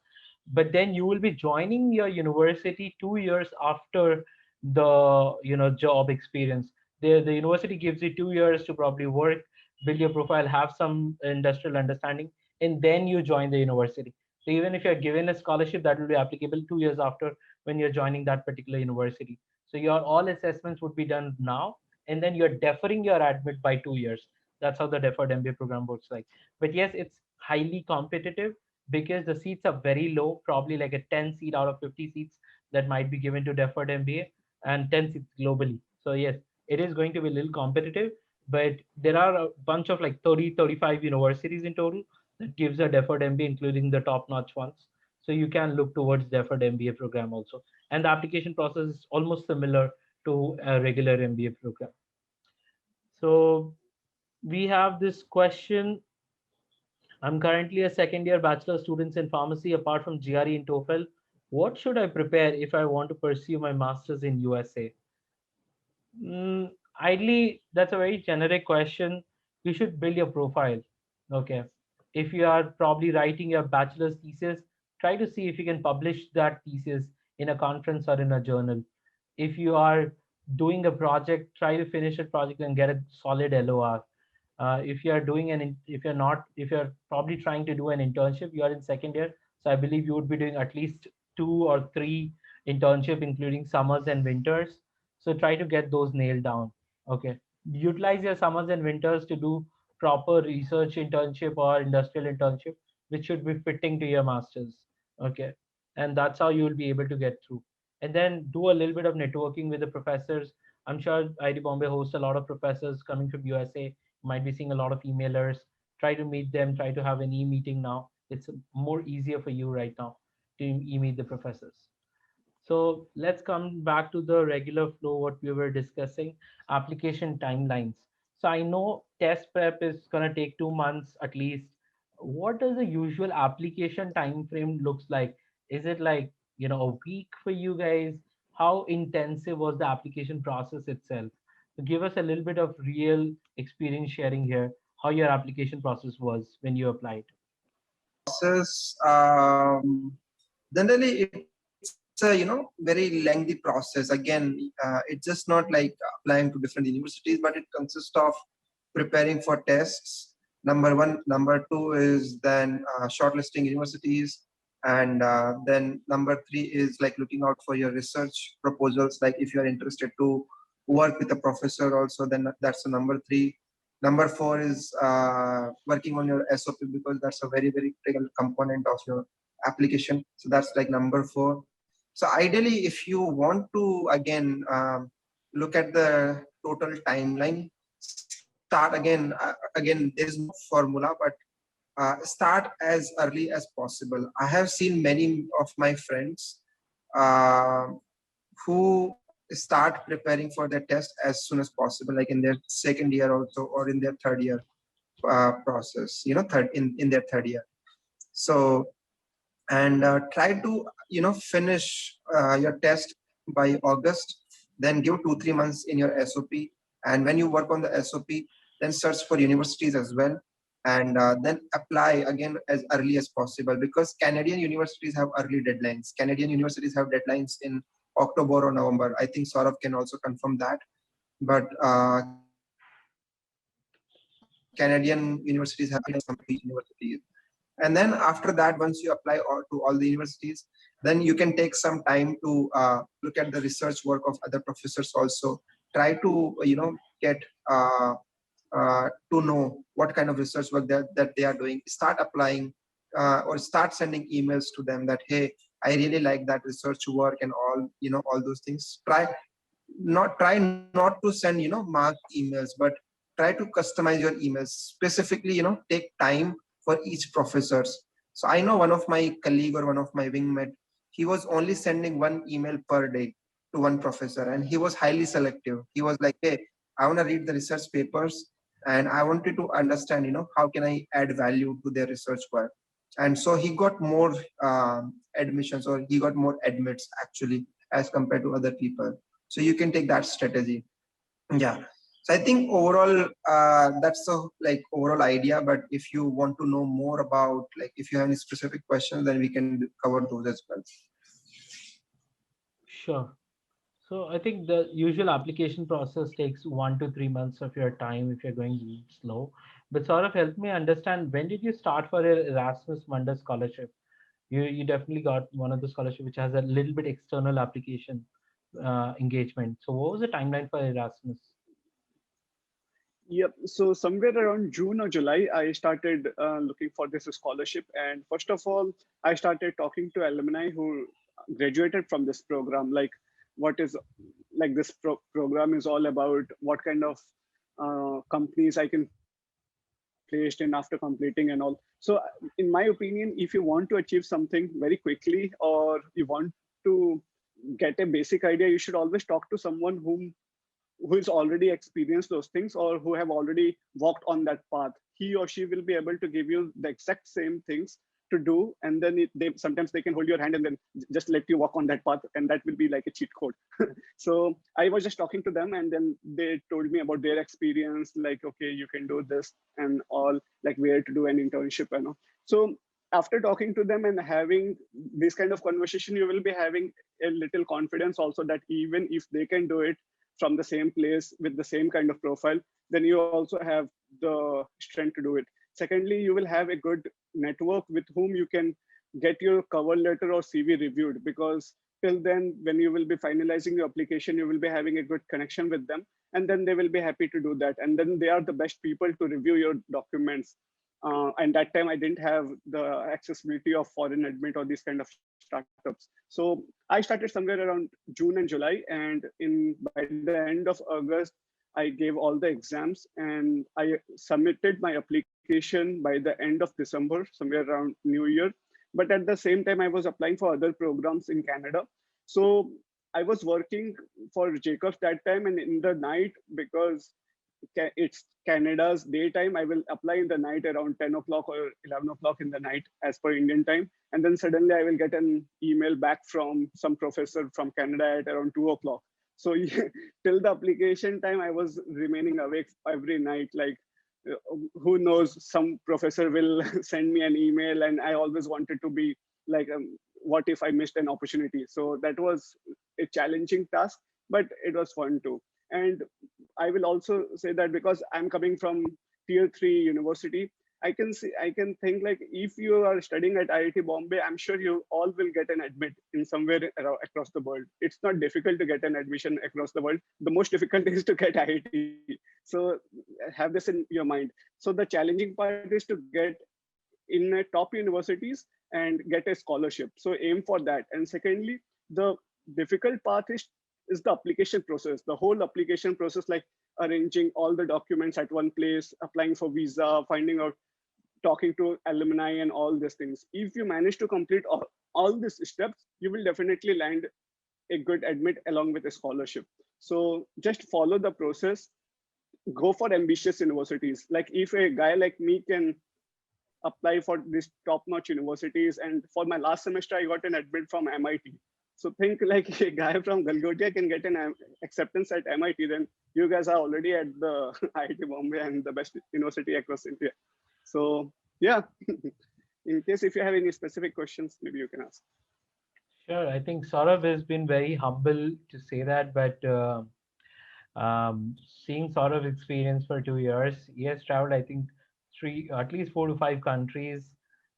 but then you will be joining your university 2 years after the job experience. The university gives you 2 years to probably work, build your profile, have some industrial understanding, and then you join the university. So even if you're given a scholarship, that will be applicable 2 years after when you're joining that particular university. So your all assessments would be done now, and then you're deferring your admit by 2 years. That's how the deferred MBA program works like. But yes, it's highly competitive because the seats are very low, probably like a 10 seat out of 50 seats that might be given to deferred MBA, and 10 seats globally. So yes, it is going to be a little competitive, but there are a bunch of like 30, 35 universities in total that gives a deferred MBA, including the top notch ones. So you can look towards deferred MBA program also. And the application process is almost similar to a regular MBA program. So we have this question. I'm currently a second year bachelor student in pharmacy. Apart from GRE and TOEFL, what should I prepare if I want to pursue my master's in USA? Ideally, that's a very generic question. You should build your profile. Okay. If you are probably writing your bachelor's thesis, try to see if you can publish that thesis in a conference or in a journal. If you are doing a project, try to finish a project and get a solid LOR. If you are doing if you're probably trying to do an internship, you are in second year. So I believe you would be doing at least 2 or 3 internship, including summers and winters. So try to get those nailed down. Okay. Utilize your summers and winters to do proper research internship or industrial internship, which should be fitting to your masters. Okay. And that's how you will be able to get through. And then do a little bit of networking with the professors. I'm sure IIT Bombay hosts a lot of professors coming from USA. might be seeing a lot of emailers. Try to meet them, try to have an e-meeting now. It's more easier for you right now to e-meet the professors. So let's come back to the regular flow, what we were discussing, application timelines. So I know test prep is gonna take 2 months at least. What does the usual application time frame looks like? Is it like, a week for you guys? How intensive was the application process itself? So give us a little bit of real experience sharing here, how your application process was when you applied. Process, generally it's a very lengthy process. Again, it's just not like applying to different universities, but it consists of preparing for tests. Number one, number two is then shortlisting universities, and then number three is like looking out for your research proposals. Like if you are interested to work with a professor, also then that's the number three. Number four is working on your SOP, because that's a very, very critical component of your application. So that's like number four. So ideally, if you want to, again, look at the total timeline, start again, there is no formula, but start as early as possible. I have seen many of my friends uh, who start preparing for their test as soon as possible, like in their second year also, or in their third year process, third in their third year. So, and try to finish your test by August, then give 2-3 months in your SOP, and when you work on the SOP, then search for universities as well, and then apply again as early as possible, because Canadian universities have early deadlines. Canadian universities have deadlines in October or November. I think Saurabh can also confirm that. But Canadian universities have deadlines from each universities. And then after that, once you apply to all the universities, then you can take some time to look at the research work of other professors also. Try to get to know what kind of research work that they are doing. Start applying or start sending emails to them that, hey, I really like that research work and all those things. Try not to send marked emails, but try to customize your emails specifically. Take time for each professors. So I know one of my colleague or one of my wingmate, he was only sending one email per day to one professor, and he was highly selective. He was like, hey, I want to read the research papers, and I wanted to understand, how can I add value to their research work. And so he got more admissions, or he got more admits actually, as compared to other people. So you can take that strategy. Yeah. So I think overall, that's the overall idea. But if you want to know more about, if you have any specific questions, then we can cover those as well. Sure. So I think the usual application process takes 1 to 3 months of your time if you're going slow. But sort of help me understand, when did you start for your Erasmus Mundus scholarship? You definitely got one of the scholarship which has a little bit external application engagement. So what was the timeline for Erasmus? Yep. So somewhere around June or July, I started looking for this scholarship. And first of all, I started talking to alumni who graduated from this program, like what is like this program is all about, what kind of companies I can placed in after completing and all. So in my opinion, if you want to achieve something very quickly, or you want to get a basic idea, you should always talk to someone who is already experienced those things, or who have already walked on that path. He or she will be able to give you the exact same things to do, and then they sometimes they can hold your hand and then just let you walk on that path, and that will be like a cheat code. So I was just talking to them, and then they told me about their experience, like, okay, you can do this and all, like where to do an internship and all. So after talking to them and having this kind of conversation, you will be having a little confidence also, that even if they can do it from the same place with the same kind of profile, then you also have the strength to do it. Secondly, you will have a good network with whom you can get your cover letter or CV reviewed, because till then, when you will be finalizing your application, you will be having a good connection with them, and then they will be happy to do that. And then they are the best people to review your documents. And that time I didn't have the accessibility of foreign admit or these kind of startups. So I started somewhere around June and July, and by the end of August, I gave all the exams, and I submitted my application by the end of December, somewhere around New Year. But at the same time, I was applying for other programs in Canada. So I was working for Jacobs that time, and in the night, because it's Canada's daytime, I will apply in the night around 10 o'clock or 11 o'clock in the night as per Indian time. And then suddenly I will get an email back from some professor from Canada at around 2 o'clock. So till the application time, I was remaining awake every night. Like, who knows, some professor will send me an email, and I always wanted to be like, what if I missed an opportunity? So that was a challenging task, but it was fun too. And I will also say that because I'm coming from tier 3 university, I can think like, if you are studying at IIT Bombay, I'm sure you all will get an admit in somewhere across the world. It's not difficult to get an admission across the world. The most difficult is to get IIT. So have this in your mind. So the challenging part is to get in a top universities and get a scholarship. So aim for that. And secondly, the difficult part is the application process, the whole application process, like arranging all the documents at one place, applying for visa, finding out, talking to alumni, and all these things. If you manage to complete all these steps, you will definitely land a good admit along with a scholarship. So just follow the process, go for ambitious universities. Like, if a guy like me can apply for these top-notch universities, and for my last semester, I got an admit from MIT. So think like a guy from Galgotia can get an acceptance at MIT, then you guys are already at the IIT Bombay and the best university across India. So yeah, in case if you have any specific questions, maybe you can ask. Sure. I think Saurabh has been very humble to say that, but seeing Saurav's experience for 2 years, he has traveled, I think, at least 4 to 5 countries,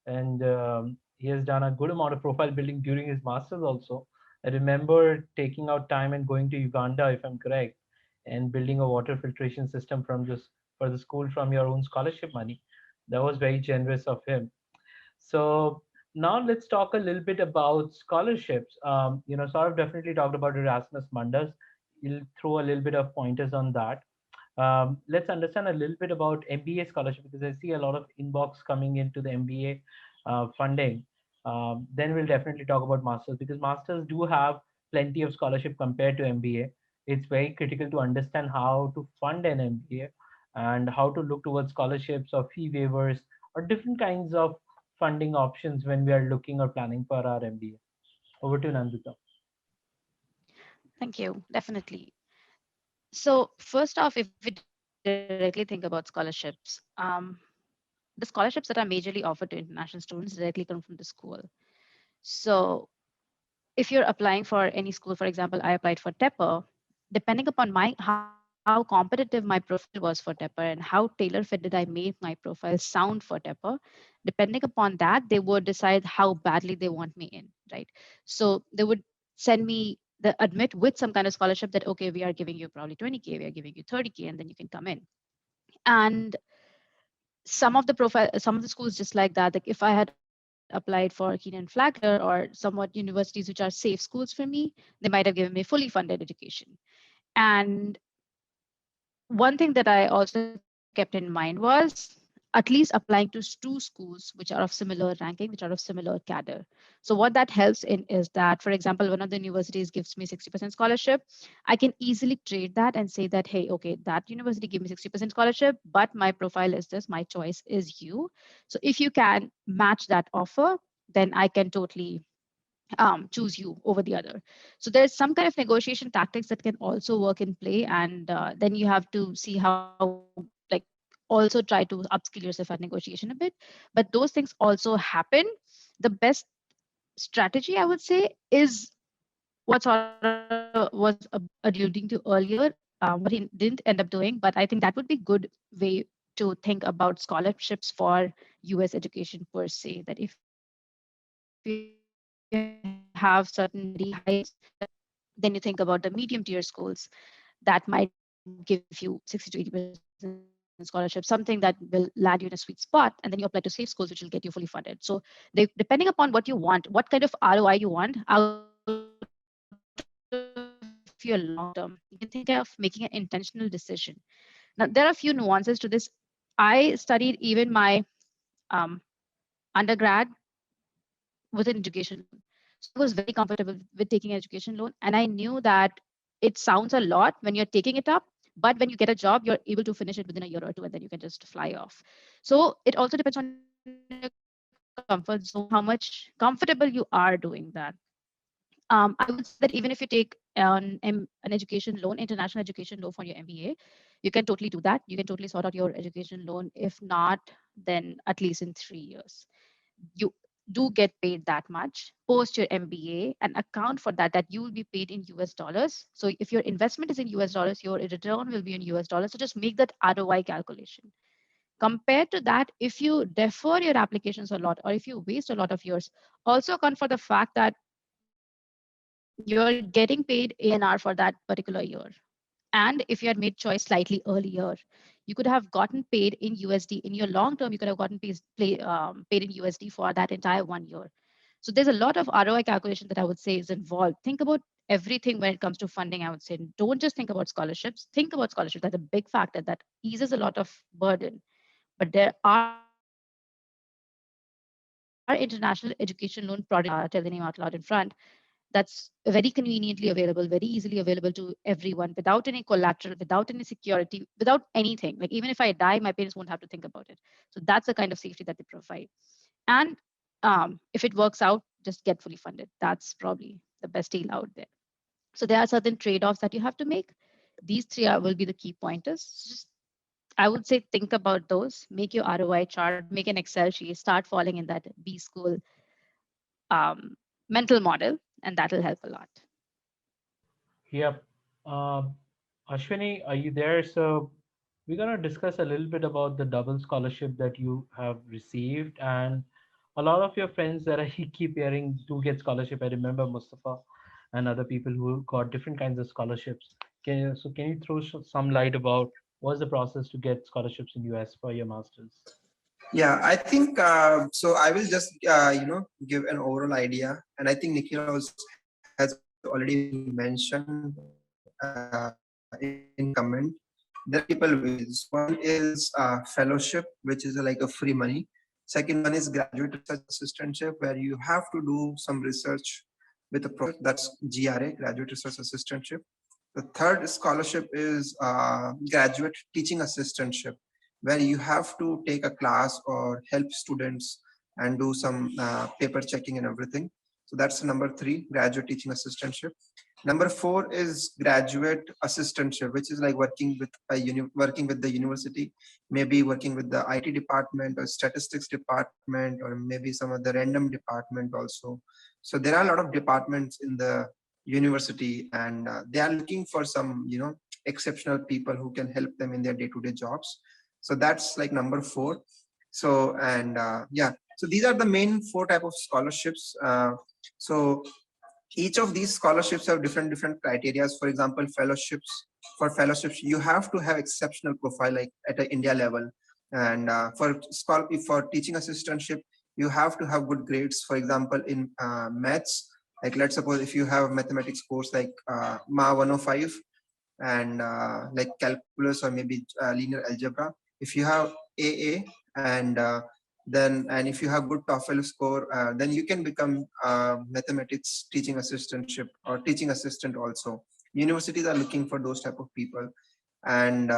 and he has done a good amount of profile building during his masters also. I remember taking out time and going to Uganda, if I'm correct, and building a water filtration system for the school from your own scholarship money. That was very generous of him. So now let's talk a little bit about scholarships. Saurav definitely talked about Erasmus Mundus. You'll throw a little bit of pointers on that. Let's understand a little bit about MBA scholarship, because I see a lot of inbox coming into the MBA funding. Then we'll definitely talk about masters, because masters do have plenty of scholarship compared to MBA. It's very critical to understand how to fund an MBA and how to look towards scholarships or fee waivers or different kinds of funding options when we are looking or planning for our MBA. Over to Nandita. Thank you. Definitely. So first off, if we directly think about scholarships, the scholarships that are majorly offered to international students directly come from the school. So if you're applying for any school, for example, I applied for Tepper, depending upon how competitive my profile was for Tepper and how tailor-fit did I make my profile sound for Tepper, depending upon that, they would decide how badly they want me in, right? So they would send me the admit with some kind of scholarship that, okay, we are giving you probably 20K, we are giving you 30K, and then you can come in. And some of the schools just like that. Like if I had applied for Keenan Flagler or somewhat universities which are safe schools for me, they might have given me fully funded education. And one thing that I also kept in mind was at least applying to two schools which are of similar ranking, which are of similar cadre. So what that helps in is that, for example, one of the universities gives me 60% scholarship. I can easily trade that and say that, hey, okay, that university gave me 60% scholarship, but my profile is this, my choice is you. So if you can match that offer, then I can totally choose you over the other. So there's some kind of negotiation tactics that can also work in play, and then you have to see how, like, also try to upskill yourself at negotiation a bit. But those things also happen. The best strategy, I would say, is what Saurabh was alluding to earlier, what he didn't end up doing, but I think that would be good way to think about scholarships for US education per se, that if you have certain very high scholarships, then you think about the medium tier schools that might give you 60 to 80% scholarship, something that will land you in a sweet spot, and then you apply to safe schools, which will get you fully funded. So depending upon what you want, what kind of ROI you want out of your education, for your long term, you can think of making an intentional decision. Now, there are a few nuances to this. I studied even my undergrad with an education loan. So I was very comfortable with taking an education loan. And I knew that it sounds a lot when you're taking it up, but when you get a job, you're able to finish it within a year or two, and then you can just fly off. So it also depends on your comfort zone, how much comfortable you are doing that. I would say that even if you take an education loan, international education loan for your MBA, you can totally do that. You can totally sort out your education loan. If not, then at least in 3 years. You do get paid that much post your MBA and account for that you will be paid in US dollars. So if your investment is in US dollars, your return will be in US dollars. So just make that ROI calculation. Compared to that, if you defer your applications a lot or if you waste a lot of years, also account for the fact that you're getting paid ANR for that particular year. And if you had made choice slightly earlier, you could have gotten paid in USD. In your long term, you could have gotten paid in USD for that entire 1 year. So there's a lot of ROI calculation that I would say is involved. Think about everything when it comes to funding, I would say. Don't just think about scholarships. Think about scholarships. That's a big factor that eases a lot of burden. But there are international education loan products, tell the name out loud in front, that's very conveniently available, very easily available to everyone without any collateral, without any security, without anything. Like even if I die, my parents won't have to think about it. So that's the kind of safety that they provide. And if it works out, just get fully funded. That's probably the best deal out there. So there are certain trade-offs that you have to make. These three will be the key pointers. Just I would say think about those, make your ROI chart, make an Excel sheet, start falling in that B school um, mental model, and that will help a lot. Yep. Um, Ashwini, are you there? So we're going to discuss a little bit about the double scholarship that you have received, and a lot of your friends that I keep hearing do get scholarship. I remember Mustafa and other people who got different kinds of scholarships. Can you throw some light about what's the process to get scholarships in US for your masters? Yeah, I think so. I will just give an overall idea, and I think Nikhil has already mentioned in comment. There are multiple ways. One is fellowship, which is like a free money. Second one is graduate research assistantship, where you have to do some research with a professor. That's GRA, graduate research assistantship. The third scholarship is graduate teaching assistantship, where you have to take a class or help students and do some paper checking and everything. So that's number three, graduate teaching assistantship. Number four is graduate assistantship, which is like working with working with the university, maybe working with the IT department or statistics department, or maybe some of the random department also. So there are a lot of departments in the university, and they are looking for some exceptional people who can help them in their day-to-day jobs. So that's like number four. So and yeah, so these are the main four type of scholarships. So each of these scholarships have different criteria. For example, for fellowships you have to have exceptional profile, like at an India level. And for teaching assistantship, you have to have good grades, for example in maths. Like let's suppose if you have mathematics course like ma 105, and like calculus or maybe linear algebra, if you have AA, and and if you have good TOEFL score, then you can become mathematics teaching assistantship or teaching assistant also. Universities are looking for those type of people. And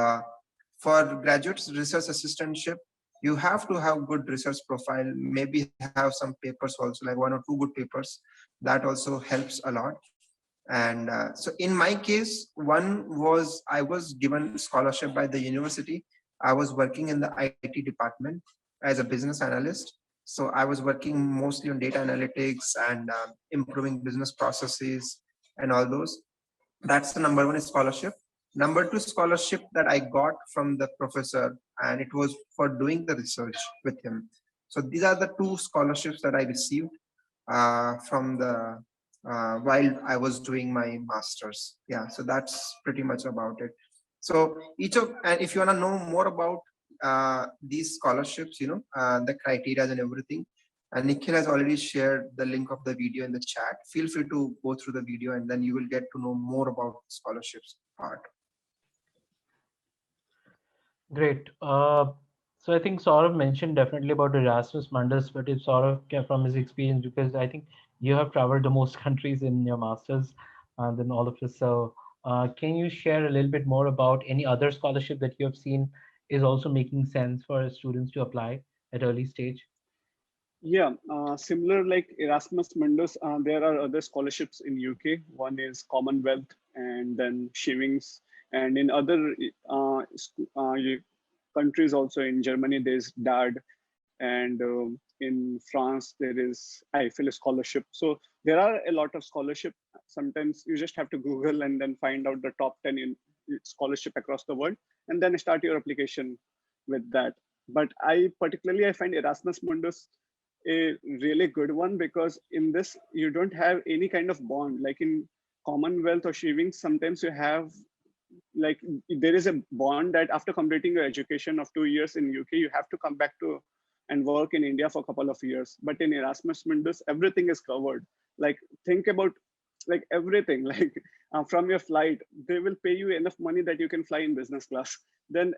for graduate research assistantship, you have to have good research profile, maybe have some papers also, like one or two good papers. That also helps a lot. And so in my case, one was I was given scholarship by the university. I was working in the IT department as a business analyst. So I was working mostly on data analytics and improving business processes and all those. That's the number one scholarship. Number two scholarship that I got from the professor, and it was for doing the research with him. So these are the two scholarships that I received from the while I was doing my master's. Yeah, so that's pretty much about it. So and if you want to know more about these scholarships, the criteria and everything, And Nikhil has already shared the link of the video in the chat. Feel free to go through the video and then you will get to know more about the scholarships part. Great. So I think Saurabh mentioned definitely about Erasmus Mundus, but if Saurabh from his experience, because I think you have traveled the most countries in your masters than all of us. So can you share a little bit more about any other scholarship that you have seen is also making sense for students to apply at early stage? Yeah, similar like Erasmus Mundus, there are other scholarships in UK. One is Commonwealth and then Shivings. And in other countries also, in Germany, there's DAD. And in France, there is IIFL scholarship. So there are a lot of scholarship. Sometimes you just have to Google and then find out the top 10 in scholarship across the world and then start your application with that. But I find Erasmus Mundus a really good one because in this you don't have any kind of bond like in Commonwealth or Shiving. Sometimes you have like there is a bond that after completing your education of 2 years in UK you have to come back to and work in India for a couple of years. But in Erasmus Mundus everything is covered. Like think about like everything like from your flight they will pay you enough money that you can fly in business class. Then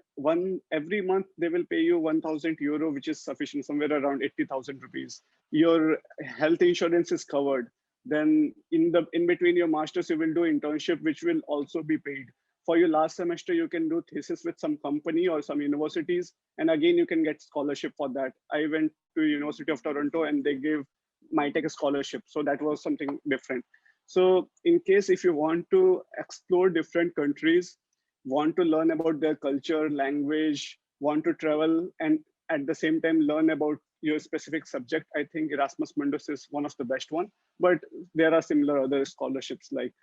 every month they will pay you 1,000 euro, which is sufficient, somewhere around 80,000 rupees. Your health insurance is covered. Then in between your masters you will do internship which will also be paid. For your last semester you can do thesis with some company or some universities, and again you can get scholarship for that. I went to University of Toronto and they gave my tech scholarship, so that was something different. So in case if you want to explore different countries, want to learn about their culture, language, want to travel, and at the same time learn about your specific subject, I think Erasmus Mundus is one of the best one. But there are similar other scholarships like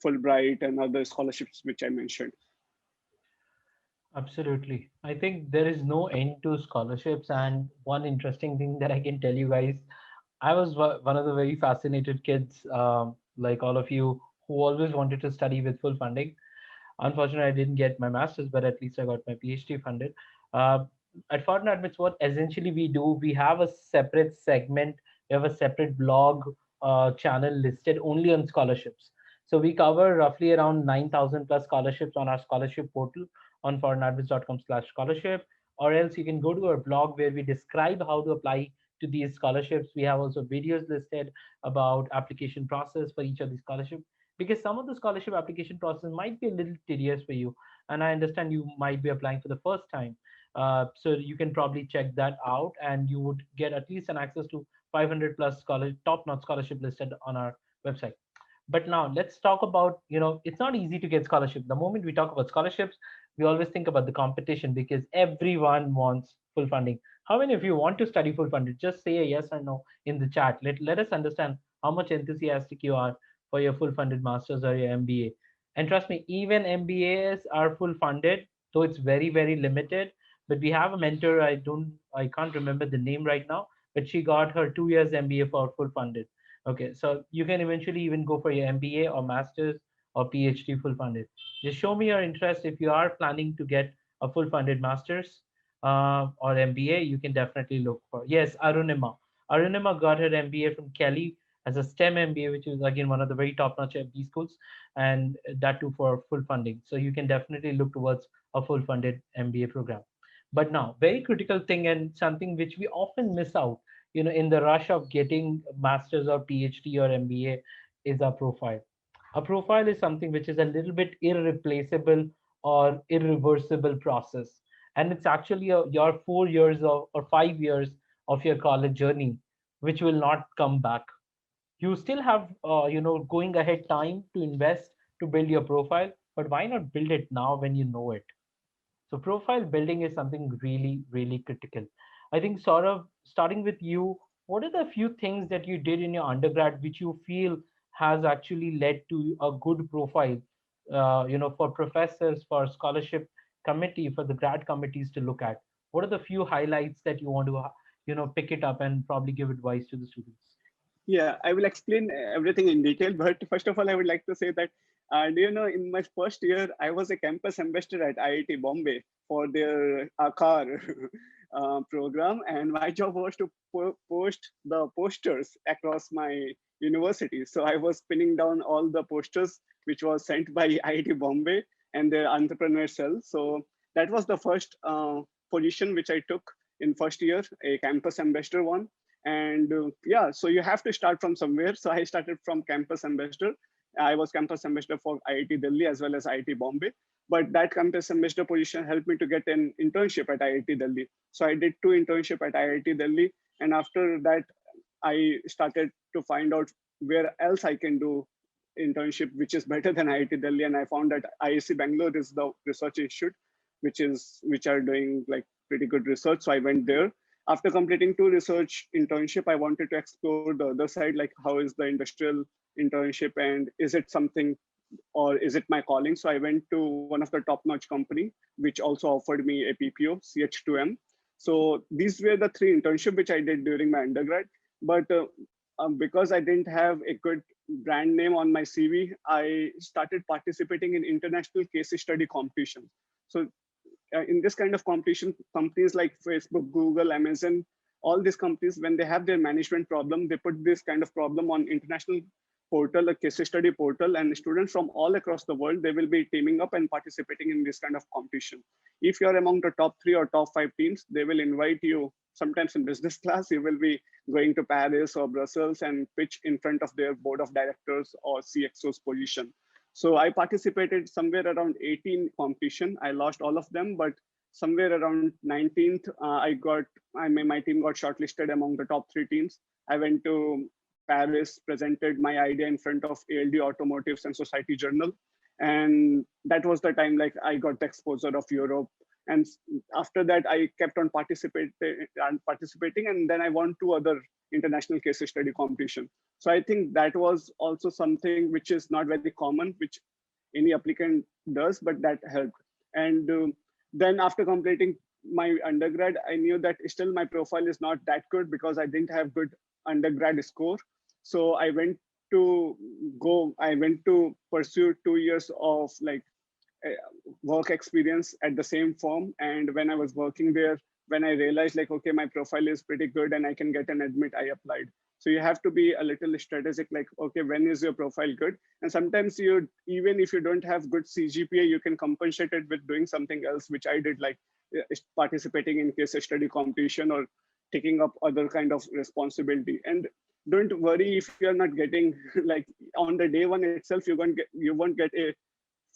Fulbright and other scholarships which I mentioned. Absolutely. I think there is no end to scholarships. And one interesting thing that I can tell you guys, I was one of the very fascinated kids, like all of you, who always wanted to study with full funding. Unfortunately, I didn't get my master's, but at least I got my PhD funded. Uh, at Fortnite, what essentially we do, we have a separate segment, we have a separate blog channel listed only on scholarships. So we cover roughly around 9,000 plus scholarships on our scholarship portal on foreignadmins.com/scholarship, or else you can go to our blog where we describe how to apply to these scholarships. We have also videos listed about application process for each of these scholarships, because some of the scholarship application process might be a little tedious for you, and I understand you might be applying for the first time. So you can probably check that out and you would get at least an access to 500 plus top-notch scholarship listed on our website. But now let's talk about, it's not easy to get scholarship. The moment we talk about scholarships, we always think about the competition because everyone wants full funding. How many of you want to study full funded? Just say a yes or no in the chat. Let us understand how much enthusiastic you are for your full funded masters or your MBA. And trust me, even MBAs are full funded, though it's very, very limited. But we have a mentor, I can't remember the name right now, but she got her 2 years MBA for full funded. Okay, so you can eventually even go for your MBA or masters or PhD full funded. Just show me your interest. If you are planning to get a full funded masters or MBA, you can definitely look for. Yes, Arunima. Arunima got her MBA from Kelly as a STEM MBA, which is again one of the very top-notch MBA schools, and that too for full funding. So you can definitely look towards a full-funded MBA program. But now, very critical thing and something which we often miss out, in the rush of getting masters or PhD or MBA, is our profile. A profile is something which is a little bit irreplaceable or irreversible process, and it's actually your 4 years or 5 years of your college journey, which will not come back. You still have going ahead time to invest to build your profile, but why not build it now when you know it? So profile building is something really, really critical. I think, Saurav, starting with you, what are the few things that you did in your undergrad which you feel has actually led to a good profile, for professors, for scholarship committee, for the grad committees to look at? What are the few highlights that you want to, pick it up and probably give advice to the students? Yeah, I will explain everything in detail. But first of all, I would like to say that, do you know, in my first year, I was a campus ambassador at IIT Bombay for their car. program, and my job was to post the posters across my university. So I was pinning down all the posters which was sent by IIT Bombay and their entrepreneur cell. So that was the first position which I took in first year, a campus ambassador one. And yeah, so you have to start from somewhere. So I started from campus ambassador. I was campus ambassador for IIT Delhi as well as IIT Bombay. But that campus ambassador position helped me to get an internship at IIT Delhi. So I did 2 internship at IIT Delhi. And after that, I started to find out where else I can do internship, which is better than IIT Delhi. And I found that IIC Bangalore is the research institute, which are doing like pretty good research. So I went there. After completing 2 research internship, I wanted to explore the other side, like how is the industrial internship and is it something or is it my calling? So I went to one of the top-notch company, which also offered me a PPO, CH2M. So these were the 3 internship which I did during my undergrad. But because I didn't have a good brand name on my CV, I started participating in international case study competitions. So in this kind of competition, companies like Facebook, Google, Amazon, all these companies, when they have their management problem, they put this kind of problem on international portal, a case study portal, and students from all across the world, they will be teaming up and participating in this kind of competition. If you're among the top 3 or top 5 teams, they will invite you, sometimes in business class, you will be going to Paris or Brussels and pitch in front of their board of directors or CXO's position. So I participated somewhere around 18 competition. I lost all of them, but somewhere around 19th, my team got shortlisted among the top 3 teams. I went to Paris, presented my idea in front of ALD Automotives and Society Journal. And that was the time like I got the exposure of Europe. And after that, I kept on participating, and then I won 2 other international case study competition. So I think that was also something which is not very common, which any applicant does, but that helped. And then after completing my undergrad, I knew that still my profile is not that good because I didn't have good undergrad score. So I went to pursue 2 years of like work experience at the same firm. And when I was working there, when I realized like, okay, my profile is pretty good and I can get an admit, I applied. So you have to be a little strategic, like, okay, when is your profile good? And sometimes even if you don't have good CGPA, you can compensate it with doing something else, which I did, like participating in case study competition or taking up other kind of responsibility. And don't worry if you're not getting like on the day one itself, you won't get a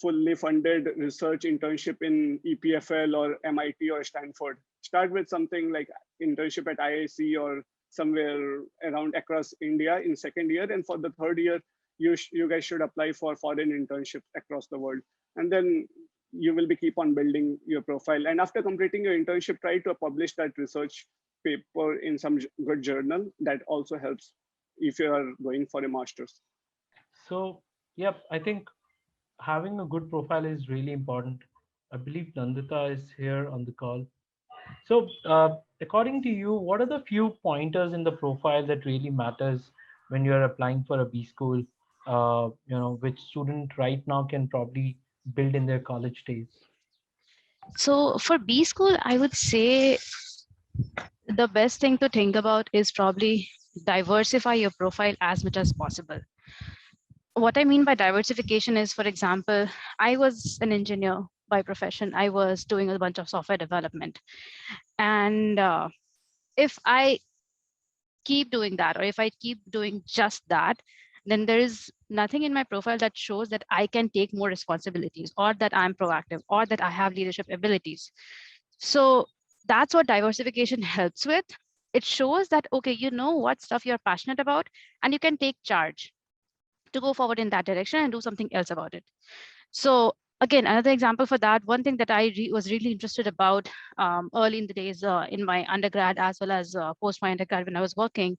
fully funded research internship in EPFL or MIT or Stanford. Start with something like internship at IIC or somewhere around across India in second year. And for the third year, you guys should apply for foreign internships across the world. And then you will be keep on building your profile. And after completing your internship, try to publish that research paper in some good journal. That also helps if you are going for a master's. So, yeah, I think having a good profile is really important. I believe Nandita is here on the call. So, according to you, what are the few pointers in the profile that really matters when you're applying for a B school? Which student right now can probably build in their college days? So for B school, I would say the best thing to think about is probably diversify your profile as much as possible. What I mean by diversification is, for example, I was an engineer by profession. I was doing a bunch of software development. And if I keep doing that, or if I keep doing just that, then there is nothing in my profile that shows that I can take more responsibilities or that I'm proactive or that I have leadership abilities. So that's what diversification helps with. It shows that, okay, you know what stuff you're passionate about and you can take charge to go forward in that direction and do something else about it. So again, another example for that, one thing that I was really interested about early in the days in my undergrad as well as post my undergrad when I was working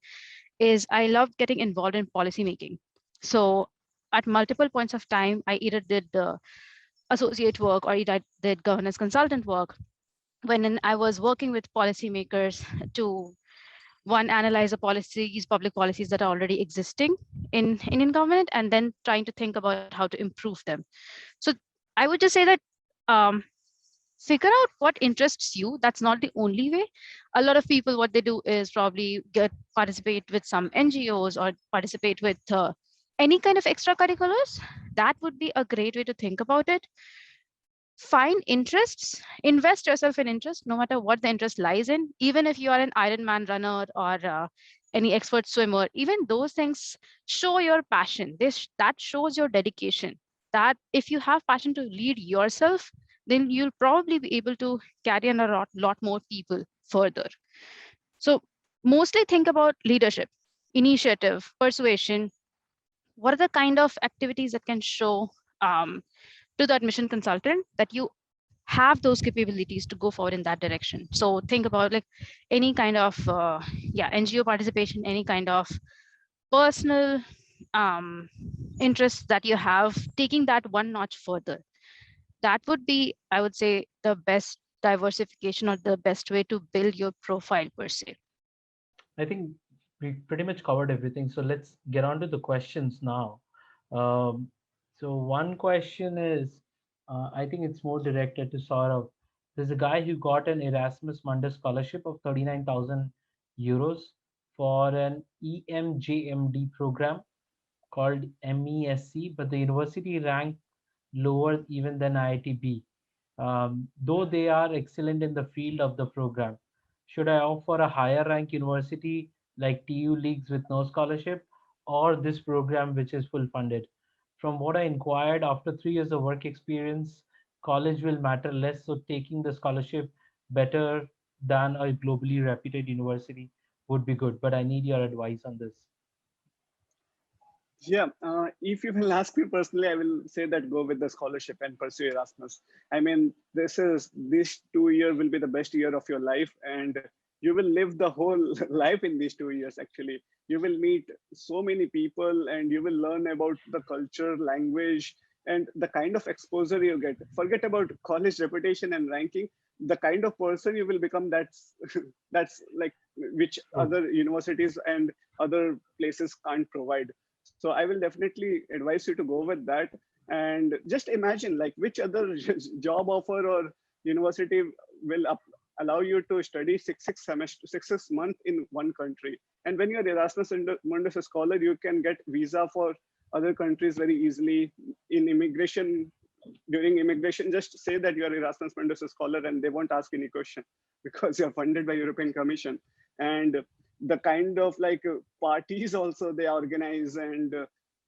is I loved getting involved in policy making. So at multiple points of time, I either did associate work or either did governance consultant work when I was working with policymakers to analyze the policies, public policies that are already existing in Indian government, and then trying to think about how to improve them. So I would just say that figure out what interests you. That's not the only way. A lot of people, what they do is probably participate with some NGOs or participate with any kind of extracurriculars. That would be a great way to think about it. Find interests, invest yourself in interest, no matter what the interest lies in. Even if you are an Ironman runner or any expert swimmer, even those things show your passion. That shows your dedication. That if you have passion to lead yourself, then you'll probably be able to carry on a lot more people further. So mostly think about leadership, initiative, persuasion. What are the kind of activities that can show to the admission consultant that you have those capabilities to go forward in that direction? So think about like any kind of NGO participation, any kind of personal interests that you have, taking that one notch further. That would be, I would say, the best diversification or the best way to build your profile per se. I think we pretty much covered everything. So let's get on to the questions now. Um, so one question is, I think it's more directed to Saurabh. There's a guy who got an Erasmus Mundus scholarship of 39,000 euros for an EMJMD program called MESC, but the university ranked lower even than IITB, though they are excellent in the field of the program. Should I opt for a higher rank university like TU Leagues with no scholarship, or this program which is full funded? From what I inquired, after 3 years of work experience, college will matter less, so taking the scholarship better than a globally reputed university would be good. But I need your advice on this. Yeah, if you will ask me personally, I will say that go with the scholarship and pursue Erasmus. I mean, this 2 year will be the best year of your life, and you will live the whole life in these 2 years. Actually, you will meet so many people, and you will learn about the culture, language, and the kind of exposure you get. Forget about college reputation and ranking. The kind of person you will become, that's that's like which True. other universities and other places can't provide. So I will definitely advise you to go with that. And just imagine like which other job offer or university will allow you to study six months in one country. And when you're Erasmus Mundus scholar, you can get visa for other countries very easily. In immigration, during immigration, just say that you are Erasmus Mundus scholar and they won't ask any question because you're funded by European Commission. And the kind of like parties also they organize, and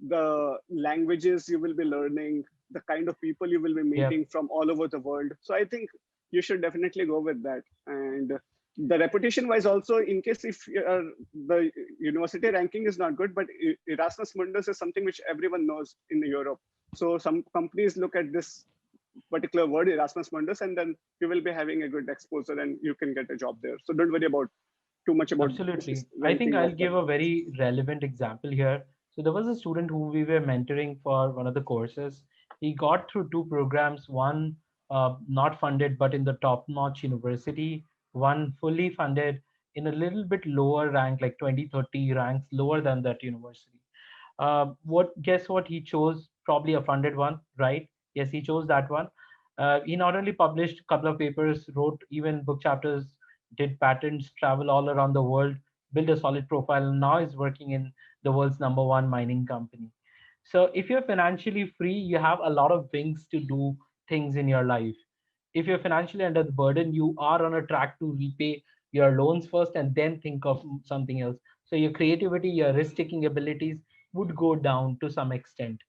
the languages you will be learning, the kind of people you will be Yeah. meeting from all over the world. So I think you should definitely go with that. And the reputation wise also, in case if the university ranking is not good, but Erasmus Mundus is something which everyone knows in Europe. So some companies look at this particular word Erasmus Mundus, and then you will be having a good exposure and you can get a job there. So don't worry about too much about Absolutely. I think ranking I'll of the. give a very relevant example here. So there was a student whom we were mentoring for one of the courses. He got through two programs, one not funded but in the top-notch university, one fully funded in a little bit lower rank, like 20, 30 ranks lower than that university. What guess what he chose? Probably a funded one, right? Yes, he chose that one. He not only published a couple of papers, wrote even book chapters, did patents, travel all around the world, built a solid profile, and now is working in the world's #1 mining company. So if you're financially free, you have a lot of wings to do things in your life. If you're financially under the burden, you are on a track to repay your loans first and then think of something else. So your creativity, your risk-taking abilities would go down to some extent.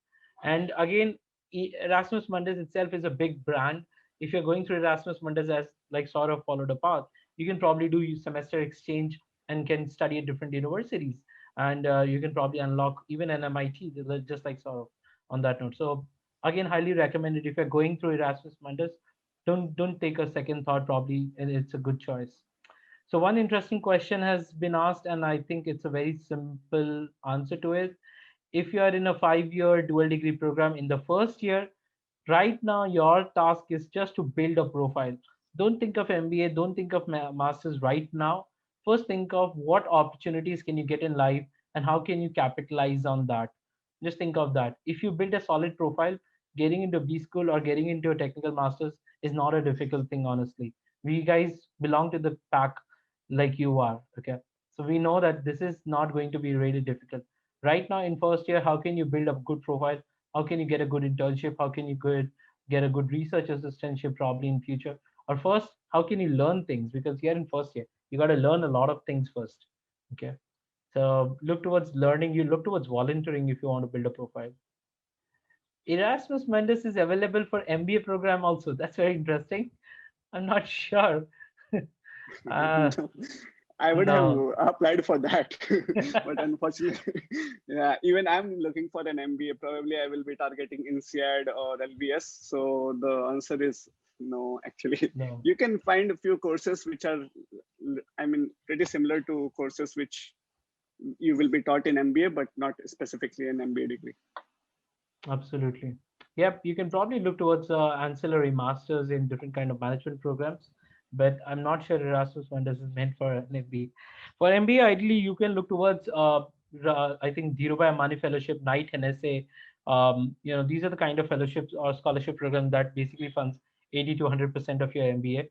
And again, Erasmus Mundus itself is a big brand. If you're going through Erasmus Mundus as like sort of followed a path, you can probably do semester exchange and can study at different universities. And you can probably unlock even an MIT, just like sort of on that note. So again, highly recommended if you're going through Erasmus Mundus, don't take a second thought. Probably it's a good choice. So one interesting question has been asked, and I think it's a very simple answer to it. If you are in a 5-year dual degree program in the first year, right now your task is just to build a profile. Don't think of MBA, don't think of masters right now. First think of what opportunities can you get in life and how can you capitalize on that. Just think of that. If you build a solid profile, getting into B school or getting into a technical masters is not a difficult thing, honestly. We guys belong to the pack like you are. Okay. So we know that this is not going to be really difficult. Right now in first year, how can you build a good profile? How can you get a good internship? How can you get a good research assistantship probably in future? Or first, how can you learn things? Because you're in first year, you got to learn a lot of things first. Okay. So look towards learning, you look towards volunteering if you want to build a profile. Erasmus Mundus is available for MBA program also. That's very interesting. I'm not sure. uh, No, I would have no. applied for that, but unfortunately, yeah, even I'm looking for an MBA. Probably I will be targeting INSEAD or LBS. So the answer is no, actually. No. You can find a few courses which are, I mean, pretty similar to courses which you will be taught in MBA, but not specifically an MBA degree. Absolutely. Yep, you can probably look towards ancillary masters in different kind of management programs, but I'm not sure Erasmus Mundus is meant for an MBA. For MBA, ideally, you can look towards I think Dhirubhai Ambani Fellowship, Knight and SA. These are the kind of fellowships or scholarship programs that basically funds 80 to 100% of your MBA.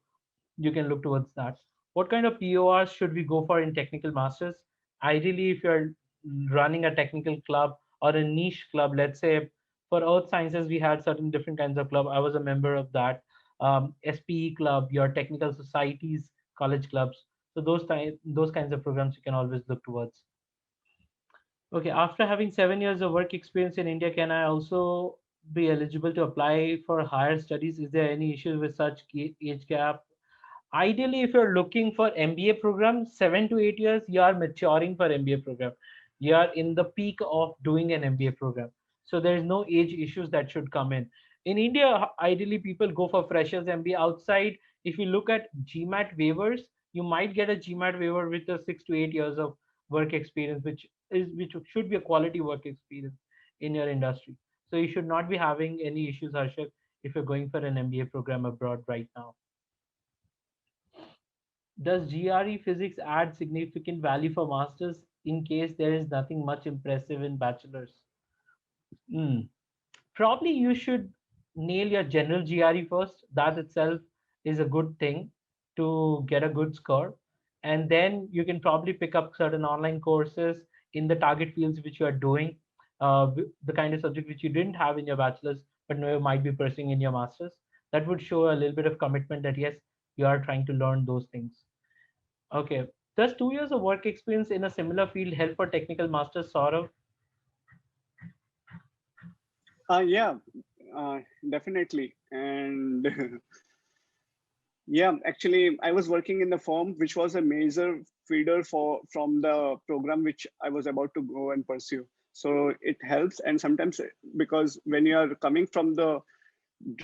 You can look towards that. What kind of PORs should we go for in technical masters? Ideally, if you're running a technical club or a niche club, let's say for earth sciences, we had certain different kinds of club. I was a member of that. SPE club, your technical societies, college clubs. So those kinds of programs you can always look towards. Okay, after having 7 years of work experience in India, can I also be eligible to apply for higher studies? Is there any issue with such age gap? Ideally, if you're looking for MBA program, 7 to 8 years, you are maturing for MBA program. You are in the peak of doing an MBA program. So there is no age issues that should come in. In India, ideally, people go for freshers MBA. Outside, if you look at GMAT waivers, you might get a GMAT waiver with a 6 to 8 years of work experience, which should be a quality work experience in your industry. So you should not be having any issues, Harshit, if you're going for an MBA program abroad right now. Does GRE physics add significant value for masters in case there is nothing much impressive in bachelor's? Hmm. Probably you should nail your general GRE first. That itself is a good thing to get a good score. And then you can probably pick up certain online courses in the target fields which you are doing, the kind of subject which you didn't have in your bachelor's, but now you might be pursuing in your master's. That would show a little bit of commitment that yes, you are trying to learn those things. Okay. Does 2 years of work experience in a similar field help for technical masters, Saurav? Yeah, definitely. And yeah, actually, I was working in the firm, which was a major feeder from the program which I was about to go and pursue. So it helps, and sometimes because when you are coming from the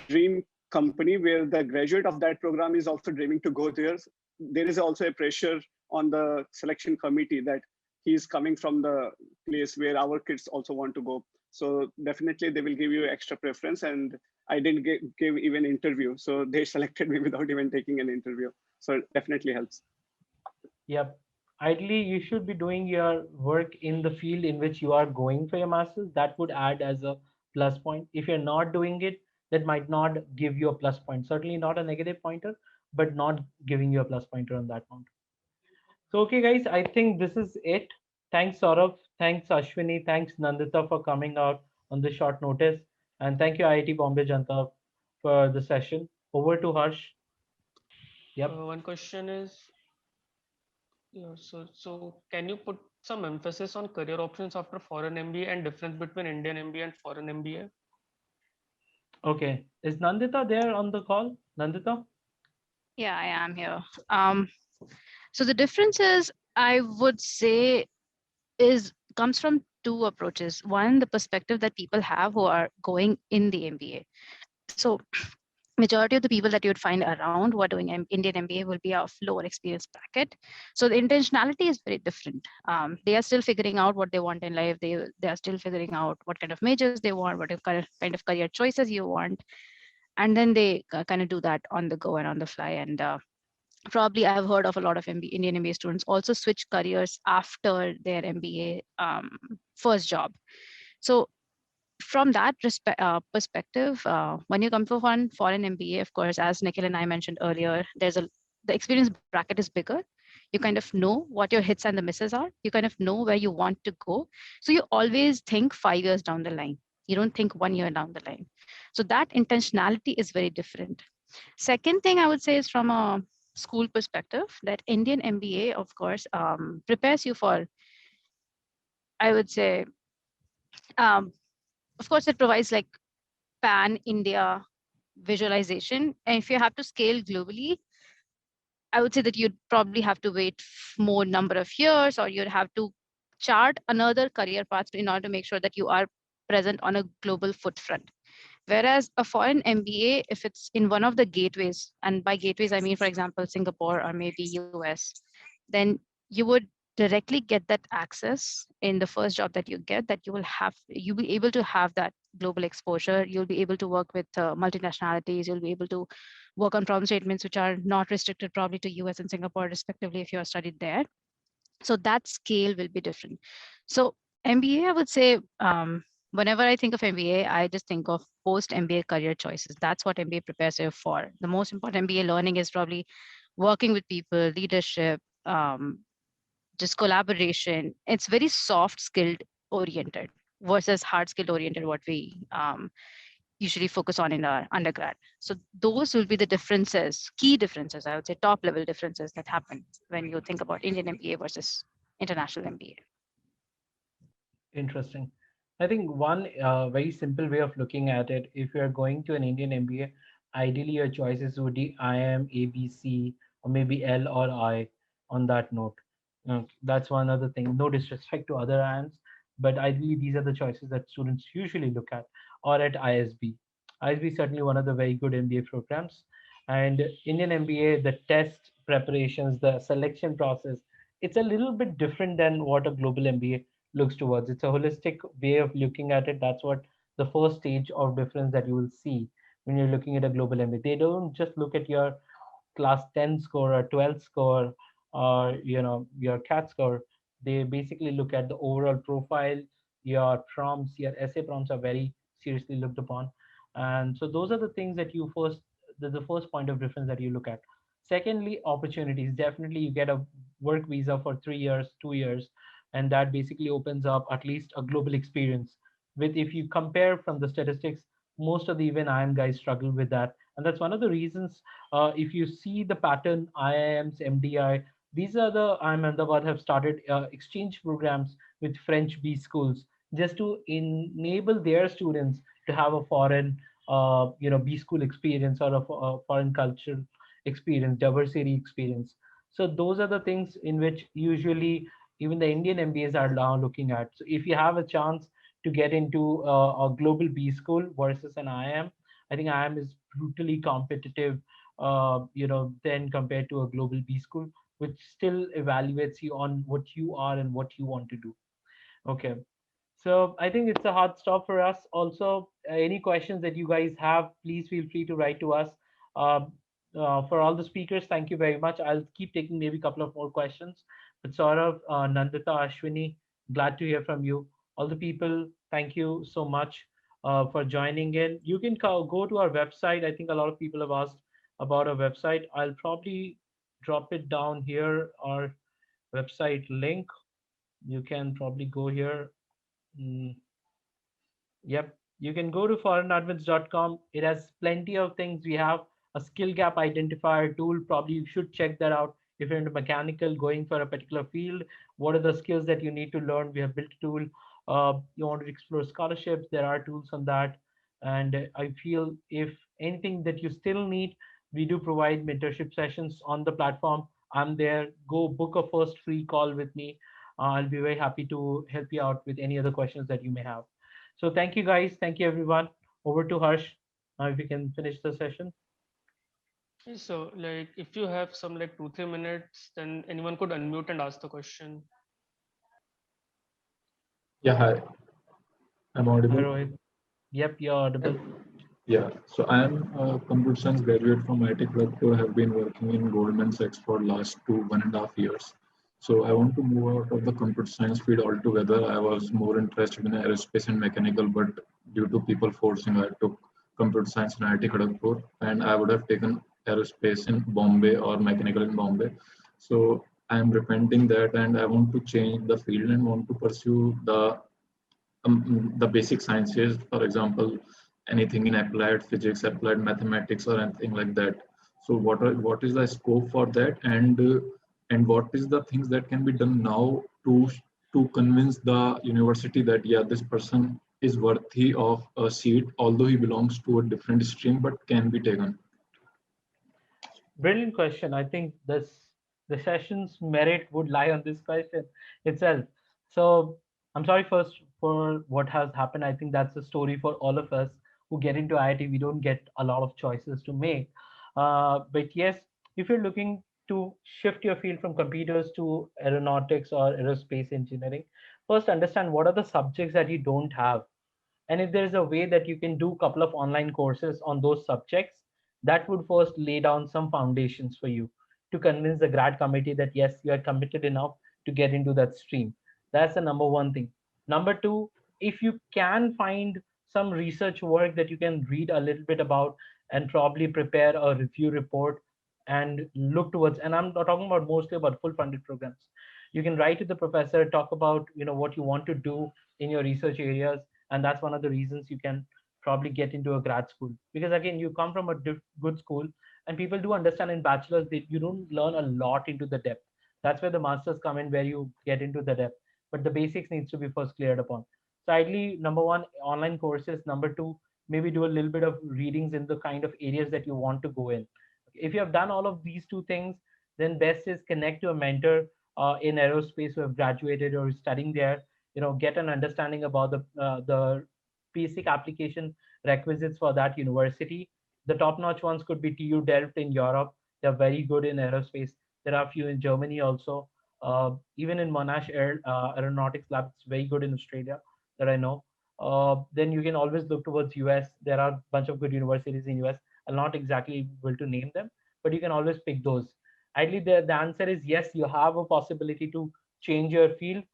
dream company where the graduate of that program is also dreaming to go there is also a pressure on the selection committee that he's coming from the place where our kids also want to go. So definitely they will give you extra preference, and I didn't give even interview, so they selected me without even taking an interview. So it definitely helps. Yep. Ideally, you should be doing your work in the field in which you are going for your master's. That would add as a plus point. If you're not doing it, that might not give you a plus point. Certainly not a negative pointer, but not giving you a plus pointer on that one. So, okay, guys, I think this is it. Thanks, Saurabh. Thanks, Ashwini. Thanks, Nandita, for coming out on this short notice. And thank you, IIT Bombay Janta, for the session. Over to Harsh. Yep. One question is, yeah, so can you put some emphasis on career options after foreign MBA and difference between Indian MBA and foreign MBA? Okay. Is Nandita there on the call? Nandita? Yeah, I am here. So the difference is, I would say, comes from two approaches. One, the perspective that people have who are going in the MBA. So majority of the people that you would find around who are doing Indian MBA will be of lower experience bracket. So the intentionality is very different. They are still figuring out what they want in life. They are still figuring out what kind of majors they want, what kind of career choices you want. And then they kind of do that on the go and on the fly. And probably I've heard of a lot of Indian MBA students also switch careers after their MBA first job. So from that perspective, when you come to foreign MBA, of course, as Nikhil and I mentioned earlier, the experience bracket is bigger. You kind of know what your hits and the misses are. You kind of know where you want to go. So you always think 5 years down the line. You don't think 1 year down the line. So that intentionality is very different. Second thing I would say is from a school perspective, that Indian MBA, of course, prepares you for, I would say, um, of course, it provides like pan India visualization. And if you have to scale globally, I would say that you'd probably have to wait more number of years, or you'd have to chart another career path in order to make sure that you are present on a global footprint. Whereas a foreign MBA, if it's in one of the gateways, and by gateways, I mean, for example, Singapore or maybe US, then you would directly get that access in the first job that you get, that you'll be able to have that global exposure. You'll be able to work with multinationalities. You'll be able to work on problem statements which are not restricted probably to US and Singapore respectively if you are studied there. So that scale will be different. So MBA, I would say, whenever I think of MBA, I just think of post MBA career choices. That's what MBA prepares you for. The most important MBA learning is probably working with people, leadership, just collaboration. It's very soft skilled oriented versus hard skilled oriented, what we usually focus on in our undergrad. So those will be the differences, key differences, I would say top level differences that happen when you think about Indian MBA versus international MBA. Interesting. I think one very simple way of looking at it, if you're going to an Indian MBA, ideally your choices would be IM, ABC, or maybe L or I on that note. That's one other thing. No disrespect to other IMs, but ideally these are the choices that students usually look at, or at ISB. ISB is certainly one of the very good MBA programs. And Indian MBA, the test preparations, the selection process, it's a little bit different than what a global MBA looks towards. It's a holistic way of looking at it. That's what the first stage of difference that you will see when you're looking at a global MBA. They don't just look at your class 10 score or 12 score or your CAT score. They basically look at the overall profile. Your prompts, your essay prompts are very seriously looked upon. And so those are the things that the first point of difference that you look at. Secondly, opportunities. Definitely you get a work visa for 3 years, 2 years, and that basically opens up at least a global experience. With, if you compare from the statistics, most of the even IIM guys struggle with that, and that's one of the reasons. If you see the pattern, IIMs, MDI, these are the IIM Ahmedabad have started exchange programs with French B schools just to enable their students to have a foreign B school experience, or a foreign cultural experience, diversity experience. So those are the things in which usually even the Indian MBAs are now looking at. So if you have a chance to get into a global B school versus an IIM, I think IIM is brutally competitive, then compared to a global B school, which still evaluates you on what you are and what you want to do. Okay. So I think it's a hard stop for us. Also, any questions that you guys have, please feel free to write to us. For all the speakers, thank you very much. I'll keep taking maybe a couple of more questions. But Saurabh, Nandita, Ashwini, glad to hear from you. All the people, thank you so much for joining in. You can go to our website. I think a lot of people have asked about our website. I'll probably drop it down here, our website link. You can probably go here. Yep, you can go to foreignadmins.com. It has plenty of things. We have a skill gap identifier tool. Probably you should check that out. If you're into mechanical, going for a particular field, what are the skills that you need to learn? We have built a tool. You want to explore scholarships, there are tools on that. And I feel if anything that you still need, we do provide mentorship sessions on the platform. I'm there. Go book a first free call with me. I'll be very happy to help you out with any other questions that you may have. So thank you guys. Thank you everyone. Over to Harsh. If you can finish the session. So like if you have some like 2-3 minutes, then anyone could unmute and ask the question. Yeah, hi. I'm audible. Hi, Rohit. Yep, you're audible. Yeah, so I am a computer science graduate from IIT Bombay. Have been working in Goldman Sachs for last 1.5 years. So I want to move out of the computer science field altogether. I was more interested in aerospace and mechanical, but due to people forcing, I took computer science in IIT Kharagpur, and I would have taken aerospace in Bombay or mechanical in Bombay. So I am repenting that, and I want to change the field and want to pursue the basic sciences, for example, anything in applied physics, applied mathematics, or anything like that. So what is the scope for that, and what is the things that can be done now to convince the university that yeah, this person is worthy of a seat, although he belongs to a different stream, but can be taken. Brilliant question. I think the session's merit would lie on this question itself. So I'm sorry first for what has happened. I think that's a story for all of us who get into IIT. We don't get a lot of choices to make. But yes, if you're looking to shift your field from computers to aeronautics or aerospace engineering, first understand what are the subjects that you don't have, and if there's a way that you can do a couple of online courses on those subjects, that would first lay down some foundations for you to convince the grad committee that yes, you are committed enough to get into that stream. That's the number one thing. Number two, if you can find some research work that you can read a little bit about and probably prepare a review report and look towards, and I'm not talking about mostly about full funded programs. You can write to the professor, talk about what you want to do in your research areas, and that's one of the reasons you can probably get into a grad school, because again you come from a good school, and people do understand in bachelor's that you don't learn a lot into the depth. That's where the masters come in, where you get into the depth, but the basics needs to be first cleared upon. So ideally, number one, online courses. Number two, maybe do a little bit of readings in the kind of areas that you want to go in. If you have done all of these two things, then best is connect to a mentor in aerospace who have graduated or is studying there. Get an understanding about the basic application requisites for that university. The top-notch ones could be TU Delft in Europe. They're very good in aerospace. There are a few in Germany also. Even in Monash Aeronautics Lab, it's very good in Australia that I know. Then you can always look towards US. There are a bunch of good universities in US. I'm not exactly able to name them, but you can always pick those. Ideally, the answer is yes, you have a possibility to change your field.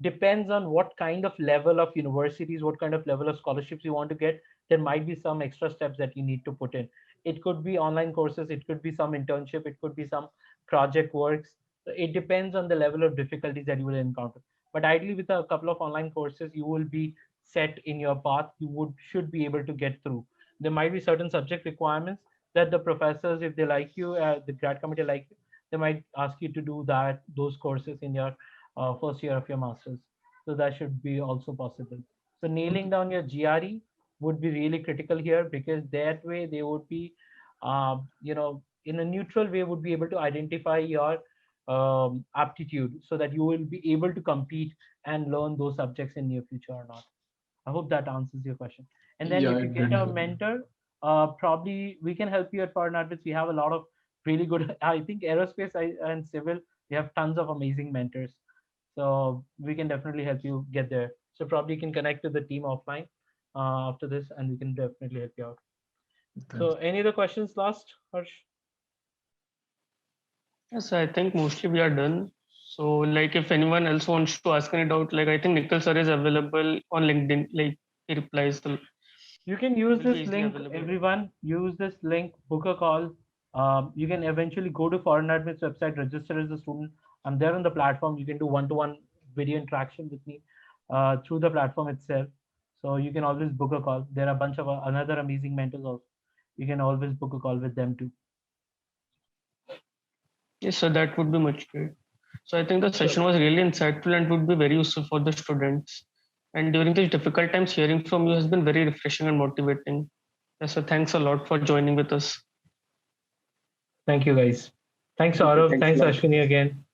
Depends on what kind of level of universities, what kind of level of scholarships you want to get. There might be some extra steps that you need to put in. It could be online courses, it could be some internship, it could be some project works. It depends on the level of difficulties that you will encounter. But ideally, with a couple of online courses, you will be set in your path. You should be able to get through. There might be certain subject requirements that the professors, if they like you, the grad committee like you, they might ask you to do those courses in your first year of your masters. So that should be also possible. So nailing down your GRE would be really critical here, because that way they would be, in a neutral way, would be able to identify your aptitude, so that you will be able to compete and learn those subjects in near future or not. I hope that answers your question. And then Yeah, if you it get did. a mentor, probably we can help you at Foreign Advocates. We have a lot of really good, I think aerospace and civil, we have tons of amazing mentors. So we can definitely help you get there. So probably you can connect to the team offline after this, and we can definitely help you out. So Thanks. any other questions last, Harsh? Yes, I think mostly we are done. So, like, if anyone else wants to ask any doubt, like, I think Nikhil sir is available on LinkedIn. Like, he replies. The You can he use will be this easily link, available. everyone. Use this link, book a call. You can eventually go to Foreign Admit's website, register as a student. I'm there on the platform. You can do one-to-one video interaction with me through the platform itself. So you can always book a call. There are a bunch of another amazing mentors also. You can always book a call with them too. Yes, so that would be much great. So, I think the session was really insightful and would be very useful for the students. And during these difficult times, hearing from you has been very refreshing and motivating. Yes, so thanks a lot for joining with us. Thank you, guys. Thanks, Thank you. Saurabh. Thanks a Thanks, lot. Ashwini, again.